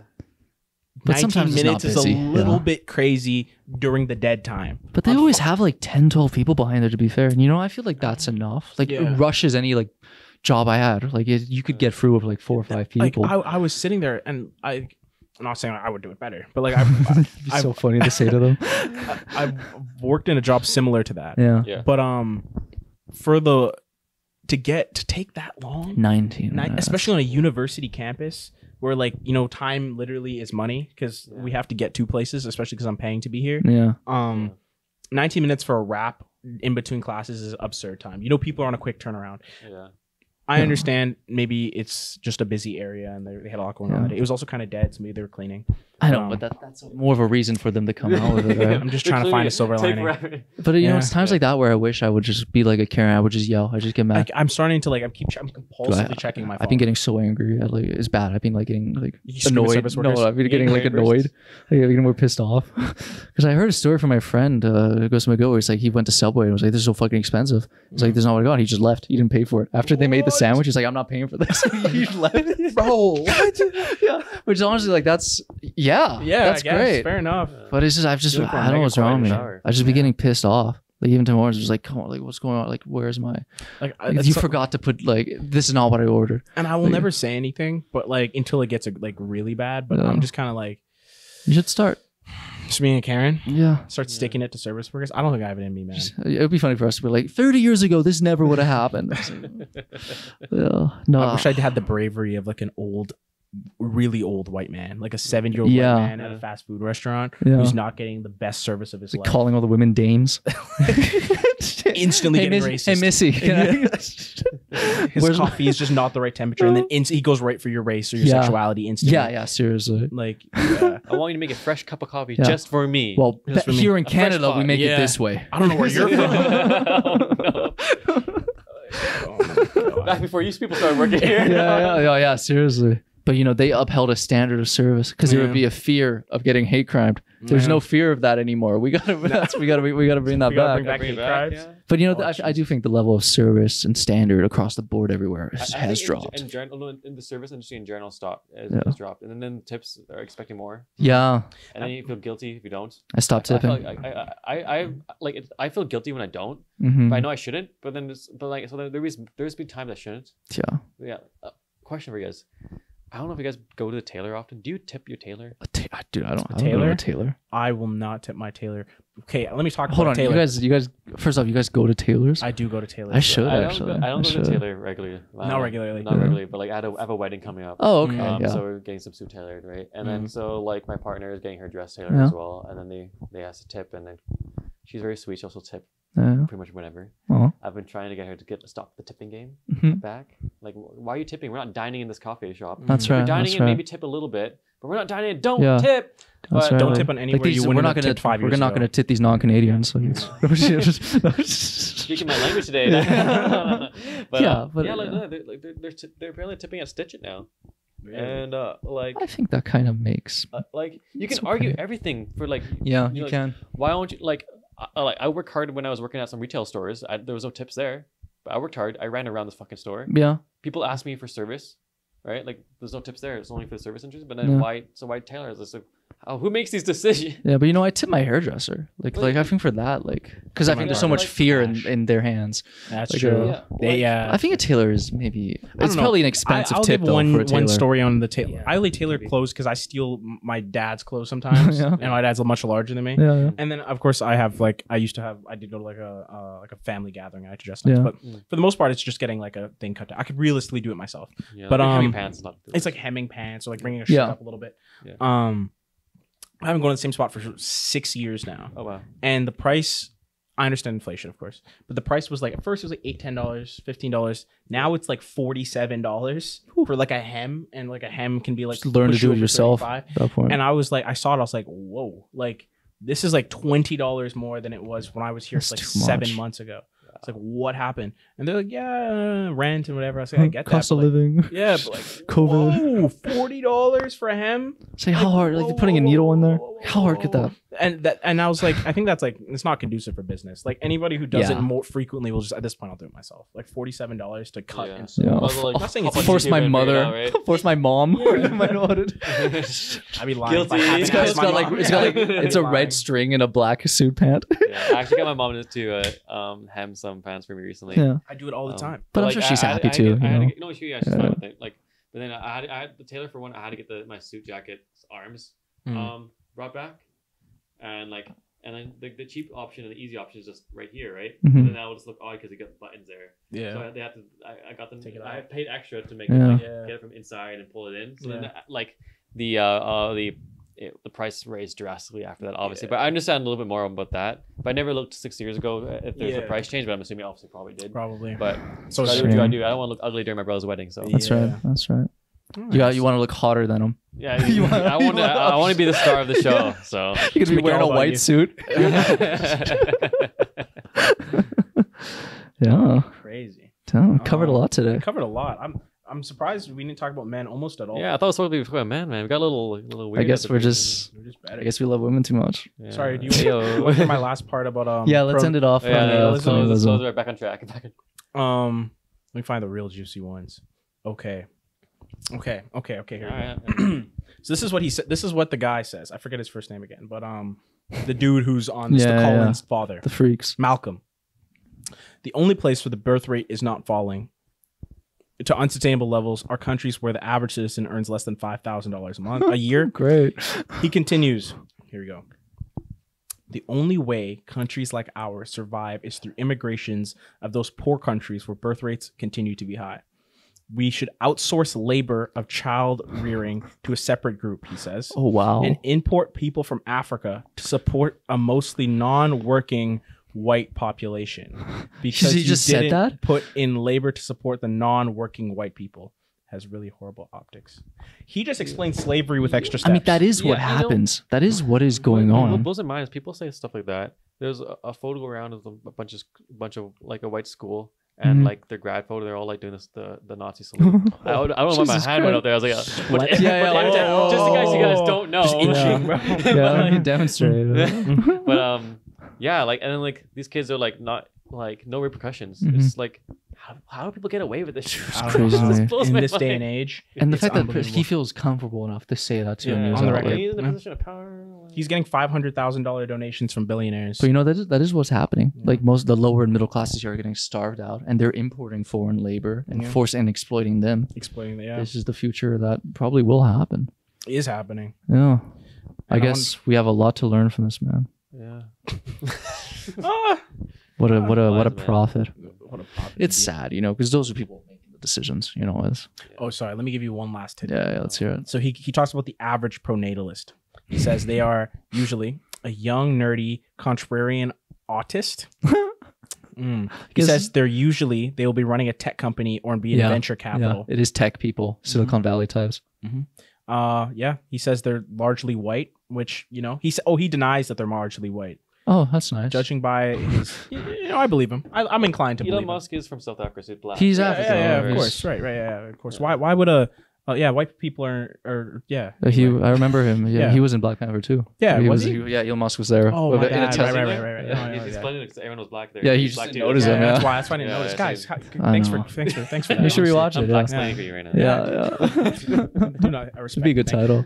S1: But
S3: 19
S1: sometimes it's
S3: minutes
S1: not
S3: is a
S1: busy,
S3: little
S1: yeah.
S3: bit crazy during the dead time.
S1: But they always have like 10, 12 people behind there, to be fair. And I feel like that's enough. Like,
S3: Yeah.
S1: it rushes any like job I had. Like, you could get through with like 4 or 5 people.
S3: Like I was sitting there and I'm not saying I would do it better, but like
S1: It'd be so funny to say to them.
S3: I've worked in a job similar to that.
S1: Yeah.
S2: Yeah.
S3: But for to take that long,
S1: 19 minutes.
S3: especially on a university campus where like time literally is money because we have to get 2 places, especially because I'm paying to be here.
S1: Yeah.
S3: 19 minutes for a wrap in between classes is absurd time. People are on a quick turnaround.
S2: Yeah.
S3: I understand maybe it's just a busy area and they had a lot going on that day. It was also kind of dead, so maybe they were cleaning.
S1: I know, but that's more of a reason for them to come out with it, right?
S3: I'm just trying to find a silver lining.
S1: But
S3: Yeah.
S1: it's times like that where I wish I would just be like a Karen. I would just yell. I just get mad.
S3: Like, I'm starting to I'm compulsively checking my phone.
S1: I've been getting so angry. It's bad. I've been like getting like
S3: You scream at
S1: annoyed.
S3: service
S1: No,
S3: workers?
S1: I've been getting like
S2: Angry
S1: annoyed. Like, I'm getting more pissed off. Because I heard a story from my friend who goes to McGill where it's like he went to Subway and was like, "This is so fucking expensive." It's like, "This is not what I got." He just left. He didn't pay for it. After they made the sandwich, he's like, "I'm not paying for this." He left.
S3: bro. What?
S1: Yeah. Which is honestly like that's
S3: Yeah,
S1: that's
S3: I guess.
S1: great.
S3: Fair enough.
S1: But it's just I don't
S2: for a
S1: know what's
S2: mega
S1: wrong with me.
S2: shower.
S1: I just be getting pissed off. Like even Tim Hortons was like, "Come on, like what's going on? Like where's my?
S3: Like
S1: Like, you forgot to put like this is not what I ordered."
S3: and I will never say anything, but like until it gets like really bad. But
S1: Yeah.
S3: I'm just kind of like
S1: You should start.
S3: just being a Karen.
S1: Yeah.
S3: Start sticking it to service workers. I don't think I have it in me, man.
S1: It would be funny for us to be like 30 years ago, this never would have happened. It's like, yeah, no,
S3: I wish I had the bravery of like an really old white man, like a 70-year-old
S1: Yeah.
S3: white man at a fast food restaurant
S1: Yeah.
S3: who's not getting the best service of his
S1: like
S3: life.
S1: calling all the women dames.
S3: Instantly
S1: hey,
S3: getting
S1: Hey
S3: racist.
S1: Missy, can
S3: His
S1: Where's-
S3: coffee is just not the right temperature, and then he goes right for your race or your
S1: Yeah.
S3: sexuality instantly.
S1: yeah, seriously.
S3: Like, yeah.
S2: I want you to make a fresh cup of coffee
S1: Yeah.
S2: just for me.
S1: Well,
S3: Just for me.
S1: here in
S2: A fresh
S1: Canada, we
S2: pot.
S1: make it
S3: Yeah.
S1: this way.
S3: I don't know where you're from.
S2: Oh,
S3: Oh my
S2: no.
S3: God.
S2: Back before you people started working here.
S1: yeah, seriously. But they upheld a standard of service because there would
S3: Yeah.
S1: be a fear of getting hate crimed. There's
S3: Yeah.
S1: no fear of that anymore. We gotta bring that
S3: We gotta
S1: back.
S3: bring back
S2: Bring
S3: hate
S2: it back,
S3: crimes.
S2: yeah.
S1: But
S3: Oh,
S1: I do think the level of service and standard across the board everywhere
S2: I
S1: has
S2: think
S1: dropped.
S2: In general, in the service industry in general, has
S1: Yeah.
S2: dropped, and then tips are expecting more,
S1: Yeah,
S2: and then you feel guilty if you don't.
S1: I stopped
S2: I feel
S1: tipping.
S2: like I feel guilty when I don't,
S1: Mhm.
S2: but I know I shouldn't. But then, there's been times I shouldn't.
S1: Yeah.
S2: Yeah. Question for you guys: I don't know if you guys go to the tailor often. Do you tip your tailor?
S1: Dude, I don't go
S3: tailor?
S1: to a tailor.
S3: I will not tip my tailor. Okay, let me talk
S1: Hold
S3: about
S1: on,
S3: tailor.
S1: you guys. First off, you guys go to tailors?
S3: I do go to tailor.
S1: I should
S2: I
S1: actually.
S2: don't go
S1: should.
S2: to tailor regularly.
S3: Not regularly.
S2: Not
S1: Yeah.
S2: regularly, but like I have a wedding coming up.
S1: Oh, okay. Yeah.
S2: So we're getting some suit tailored, right? And then so like my partner is getting her dress tailored
S1: Yeah.
S2: as well, and then they asked to tip, and then she's very sweet. She also tip
S1: Yeah.
S2: pretty much whenever.
S1: Oh.
S2: I've been trying to get her to stop the tipping game
S1: Mhm.
S2: back. Like, why are you tipping? We're not dining in this coffee shop.
S1: That's
S2: If you're
S1: right.
S2: dining
S1: That's
S2: in,
S1: right.
S2: maybe tip a little bit, but we're not dining in. Don't
S1: Yeah.
S2: tip.
S1: That's
S2: But
S1: right.
S3: Don't tip on anywhere you
S1: we're
S3: wouldn't
S1: not
S3: have
S1: gonna
S3: tipped 5 years
S1: We're not
S3: ago.
S1: gonna tip these non-Canadians. Like,
S2: Speaking my language today. But,
S1: Yeah, but,
S2: yeah, like, they're apparently tipping at Stitch It now. And like
S1: I think that kind of makes.
S2: like you can
S1: It's
S2: argue
S1: okay.
S2: everything for like
S1: Yeah,
S2: you
S1: you
S2: know,
S1: can.
S2: why don't you like I work hard when I was working at some retail stores. There was no tips there, but I worked hard. I ran around this fucking store.
S1: Yeah.
S2: People ask me for service, right? Like there's no tips there. It's only for the service interest. But then
S1: Yeah.
S2: why Taylor is this? Like, who makes these decisions?
S1: Yeah, but I tip my hairdresser. Like I think for that, because I think there's so much
S2: Like,
S1: fear in their hands.
S3: That's
S1: Like,
S3: true.
S2: Yeah.
S3: They,
S1: I think a tailor is maybe.
S3: don't
S1: It's
S3: know.
S1: probably an expensive
S3: I'll
S1: tip
S3: give
S1: though for a
S3: one
S1: tailor.
S3: story on the tailor.
S2: Yeah,
S3: I only tailor
S2: maybe.
S3: clothes because I steal my dad's clothes sometimes,
S1: Yeah.
S3: and my dad's much larger than me.
S1: Yeah, yeah.
S3: And then of course I have I did go to like a family gathering. I had to dress nice,
S1: Yeah.
S3: but for the most part it's just getting like a thing cut down. I could realistically do it myself.
S2: Yeah,
S3: But,
S2: like having
S3: um,
S2: pants is not.
S3: It's like hemming pants or like bringing a shirt
S1: Yeah.
S3: up a little bit.
S2: Yeah.
S3: I haven't gone to the same spot for 6 years now,
S2: oh wow.
S3: and the price. I understand inflation, of course, but the price was like at first it was like $8, $10, $15. Now it's like $47 for like a hem, and like a hem can be like
S1: Just learn to
S3: push
S1: do
S3: you
S1: it
S3: over
S1: yourself
S3: 35.
S1: at that point.
S3: And I was like, I saw it, I was like, whoa, like this is like $20 more than it was when I was here
S1: That's
S3: like
S1: too
S3: 7
S1: much.
S3: months ago. It's like, what happened? And they're like, yeah, rent and whatever. I was like, I get
S1: Cost
S3: that.
S1: of
S3: but, like,
S1: living.
S3: yeah, but like
S1: COVID.
S3: whoa, $40 for a hem.
S1: Say how hard, like putting a needle in there. How hard could that?
S3: And I was like, I think that's like it's not conducive for business. Like anybody who does
S1: Yeah.
S3: it more frequently will just at this point I'll do it myself. Like $47 to cut
S2: Yeah.
S3: and sew.
S1: Yeah.
S2: Also, like,
S3: I'm not saying
S2: hop
S3: it's
S2: on
S1: Force
S2: YouTube
S1: my
S2: and figure it
S1: mother.
S2: out, right?
S1: Force my mom.
S3: I'd be lying. If I
S2: Guilty.
S3: haven't
S1: It's got
S3: asked my
S1: like
S3: mom.
S1: it's got like
S3: I'd be
S1: it's a
S3: lying.
S1: red string and a black suit pant.
S2: Yeah, I actually got my mom to hem some pants for me recently.
S1: Yeah.
S3: I do it all the time.
S1: But I'm
S2: like,
S1: sure she's
S2: I had-
S1: happy
S2: I had
S1: too,
S2: to get- I
S1: you
S2: had to
S1: know?
S2: get- no, she's
S1: Yeah.
S2: fine with it. Like, but then I had the tailor for one. I had to get my suit jacket's arms brought back, and then the cheap option and the easy option is just right here, right?
S1: Mhm.
S2: And then that would just look odd because you got buttons there.
S3: Yeah.
S2: So they have to. I got them.
S3: Take it
S2: I
S3: out.
S2: paid extra to make
S1: Yeah.
S2: it, like,
S3: Yeah.
S2: get it from inside and pull it in. So
S3: Yeah.
S2: then like the price raised drastically after that, obviously. But I understand a little bit more about that. But I never looked 6 years ago if there's a
S3: Yeah.
S2: price change. But I'm assuming obviously probably did.
S3: Probably.
S2: But
S3: So
S2: gotta
S3: it's
S2: do what you gotta
S1: true.
S2: do. I don't want to look ugly during my brother's wedding. So
S1: That's
S3: Yeah.
S1: right. That's right. You want to look hotter than him.
S2: yeah, I want to be the star of the show. So
S1: You could be
S3: make it
S1: wearing a
S3: all about
S1: white
S3: you.
S1: suit. Yeah.
S3: crazy.
S1: Damn, covered a lot today.
S3: I covered a lot. I'm surprised we didn't talk about men almost at all.
S2: yeah, I thought it was supposed to be a man. We got a little weird.
S1: I guess
S2: at the
S1: we're
S2: beginning.
S1: just.
S3: We're just
S1: I
S3: better.
S1: guess we love women too much.
S2: Yeah.
S3: Sorry, do you
S2: Yo.
S3: want for my last part about
S1: Yeah, let's end it off.
S2: Yeah,
S1: on,
S2: yeah, let's
S1: colonialism.
S2: right back on track.
S3: Let me find the real juicy ones. Okay. Here we go.
S2: Alright.
S3: So this is what he said. This is what the guy says. I forget his first name again, but the dude who's on Mr.
S1: Yeah,
S3: Collins' father,
S1: The freaks.
S3: Malcolm. The only place where the birth rate is not falling to unsustainable levels are countries where the average citizen earns less than $5,000 a year.
S1: Great.
S3: He continues. Here we go. The only way countries like ours survive is through immigrations of those poor countries where birth rates continue to be high. We should outsource labor of child rearing to a separate group, he says,
S1: Oh wow.
S3: and import people from Africa to support a mostly non-working white population. Because
S1: He
S3: you
S1: just said
S3: didn't
S1: that?
S3: put in labor to support the non-working white people has really horrible optics. He just explained slavery with extra steps.
S1: I mean, that is what
S2: Yeah, you know-
S1: happens. That is what is going
S2: What
S1: on.
S2: blows my mind is people say stuff like that. There's a photo around of a bunch of like a white school. And
S1: Mhm.
S2: like their grad photo, they're all like doing this the Nazi salute. I don't know why my
S1: Jesus
S2: hand went
S1: Christ.
S2: up there. I was like,
S3: What?
S1: Yeah,
S2: but
S1: whoa.
S2: just in case you guys don't know.
S3: Just inching, bro.
S1: Yeah, he demonstrated.
S2: But yeah, like and then like these kids are like not like no repercussions.
S1: Mhm.
S2: It's like how do people get away with this?
S3: I don't
S1: crazy
S3: know.
S1: to me.
S2: This blows
S3: In
S2: my
S3: this day
S2: mind.
S3: and age.
S1: And the
S3: it's
S1: fact that
S3: unbelievable.
S1: he feels comfortable enough to say that to a news
S3: on the
S1: outlet.
S3: record.
S2: He's in a
S3: Yeah.
S2: position of power.
S3: He's getting $500,000 donations from billionaires.
S1: But you know that is what's happening.
S3: Yeah.
S1: Like most of the lower and middle classes here are getting starved out, and they're importing foreign labor and
S3: Yeah.
S1: forcing and exploiting them.
S3: Explaining that, yeah,
S1: This is the future that probably will happen.
S3: it is happening.
S1: Yeah, I
S3: And
S1: guess we have a lot to learn from this man.
S2: Yeah.
S3: Ah,
S1: What a
S2: Wise man.
S1: prophet.
S3: what a pop.
S1: It's sad, you know, because those are people making the decisions. You know, it's
S3: Oh, sorry. Let me give you one last tidbit.
S1: yeah. Let's hear it.
S3: So he talks about the average pronatalist. He says they are usually a young, nerdy, contrarian autist. He
S1: Guess-
S3: says they will be running a tech company or be in
S1: Yeah,
S3: venture capital.
S1: Yeah, it is tech people, Silicon Valley types.
S3: Yeah. He says they're largely white, which he denies that they're largely white.
S1: Oh, that's nice.
S3: Judging by his, I believe him. I'm inclined to
S2: Elon
S3: believe him.
S2: Musk is from South Africa. So he's black.
S1: He's
S3: Yeah,
S1: African.
S3: yeah,
S1: Or
S3: of
S1: is-
S3: course, right, yeah, of course. Why would white people are yeah.
S1: I remember him. Yeah,
S3: Yeah.
S1: he was in Black Panther too.
S3: Yeah,
S1: he
S3: was he?
S1: Yeah, Elon Musk was there.
S3: Oh,
S1: with
S3: my
S1: it in a
S3: God.
S1: Tesla.
S3: Right.
S2: Yeah,
S3: Yeah,
S2: he's
S3: yeah.
S2: explaining because everyone was black there.
S1: Yeah, he
S2: He's
S1: just
S2: black
S1: didn't
S2: too.
S1: notice
S3: Yeah,
S1: him,
S3: that's
S1: yeah.
S3: why I didn't
S2: Yeah,
S3: notice.
S2: yeah,
S3: Guys,
S2: so
S3: thanks
S1: know.
S3: for that.
S1: You should rewatch
S2: I'm
S1: it.
S2: black
S1: Yeah.
S2: explaining for you right now.
S1: Yeah.
S3: Do not, I
S1: It'd
S3: respect
S1: be a good
S3: it. Thank
S1: title.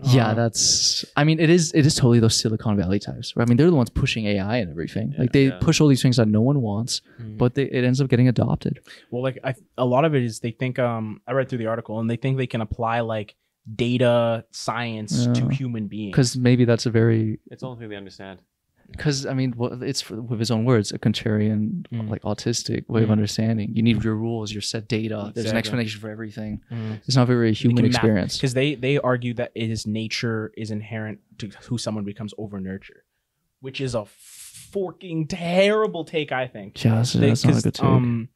S1: Yeah,
S3: Uh,
S1: that's. I mean, it is totally those Silicon Valley types. Right? I mean, they're the ones pushing AI and everything. Like they
S2: Yeah.
S1: push all these things that no one wants,
S3: Mm.
S1: but it ends up getting adopted.
S3: Well, like a lot of it is they think. I read through the article and they think they can apply like data science to
S1: Yeah.
S3: human beings.
S1: Because maybe that's a very.
S2: It's the only thing they understand.
S1: Because I mean, it's with his own words, a contrarian, like autistic way of understanding. You need your rules, your set data. There's an
S3: Exactly.
S1: explanation for everything.
S3: Mm.
S1: It's not very human experience.
S3: Because they argue that nature is inherent to who someone becomes over nurture, which is a forking terrible take. I think.
S1: Yeah, that's not a good take.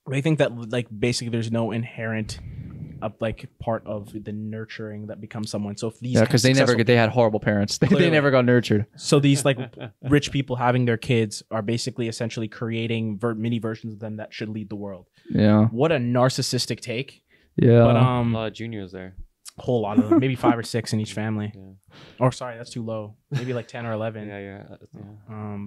S3: They think that like basically there's no inherent like part of the nurturing that becomes someone. So if these
S1: Yeah, because
S3: successful-
S1: they had horrible parents. They
S3: Clearly.
S1: never got nurtured.
S3: so these like rich people having their kids are basically essentially creating mini versions of them that should lead the world.
S1: Yeah,
S3: What a narcissistic take.
S1: yeah.
S3: But
S2: A lot of juniors there.
S3: a whole lot of them, maybe 5 or 6 in each family.
S2: Yeah.
S3: Or sorry, that's too low. Maybe like 10 or 11.
S2: Yeah.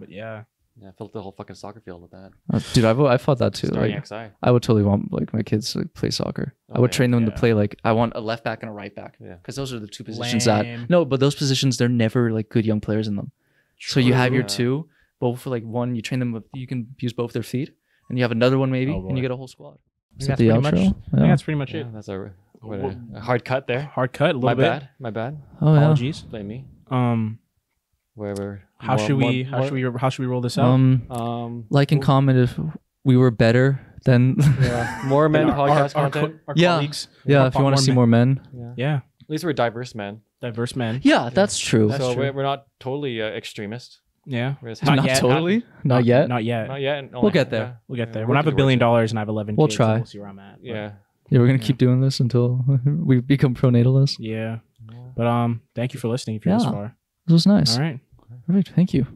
S3: But yeah.
S2: Yeah, I filled the whole fucking soccer field with that.
S1: Dude, I thought that too.
S2: Starting
S1: Like,
S2: XI.
S1: I would totally want like my kids to like, play soccer. I
S2: Oh,
S1: would
S2: yeah,
S1: train them to
S3: yeah.
S1: play like I want a left back and a right back.
S2: Yeah.
S1: Because those are the two positions
S3: Lame.
S1: but those positions they're never like good young players in them. So you have your
S2: True.
S1: two, both for like one. You train them with you can use both their feet, and you have another one maybe,
S3: Oh,
S1: and you
S3: boy.
S1: get a whole squad. Is
S3: That's
S1: that the
S3: pretty much-
S1: outro?
S3: I think
S1: Yeah.
S3: that's pretty much
S2: Yeah,
S3: it.
S2: that's a hard cut there.
S3: Hard cut, a little
S2: My
S3: bit.
S2: bad. My bad.
S1: Oh yeah.
S3: Apologies.
S2: Blame me.
S3: How
S2: Wherever.
S3: should we roll this out?
S1: Like and comment if we were better than.
S2: More men
S3: Our-
S2: podcast
S3: our
S2: content.
S1: Yeah.
S3: colleagues.
S1: Yeah, if you want to see more men.
S3: Yeah.
S2: At least we're diverse men.
S3: Diverse men.
S1: Yeah, that's true.
S3: That's
S2: so
S3: true.
S2: we're not totally extremist.
S3: Yeah.
S2: We're just
S3: Not
S1: Not
S3: yet.
S1: totally. Not yet.
S3: Not yet.
S2: Not yet.
S1: We'll get there.
S3: We'll get there.
S2: Yeah,
S3: When I have $1
S2: working
S3: billion
S2: towards
S3: and I have 11
S1: We'll
S3: kids,
S1: try.
S3: then we'll see where I'm at. But
S2: Yeah.
S1: Yeah, we're gonna keep doing this until we become pronatalists.
S3: yeah. But thank you for listening if you're this
S1: Yeah.
S3: far.
S1: This was nice.
S3: All right.
S1: Perfect. Thank you.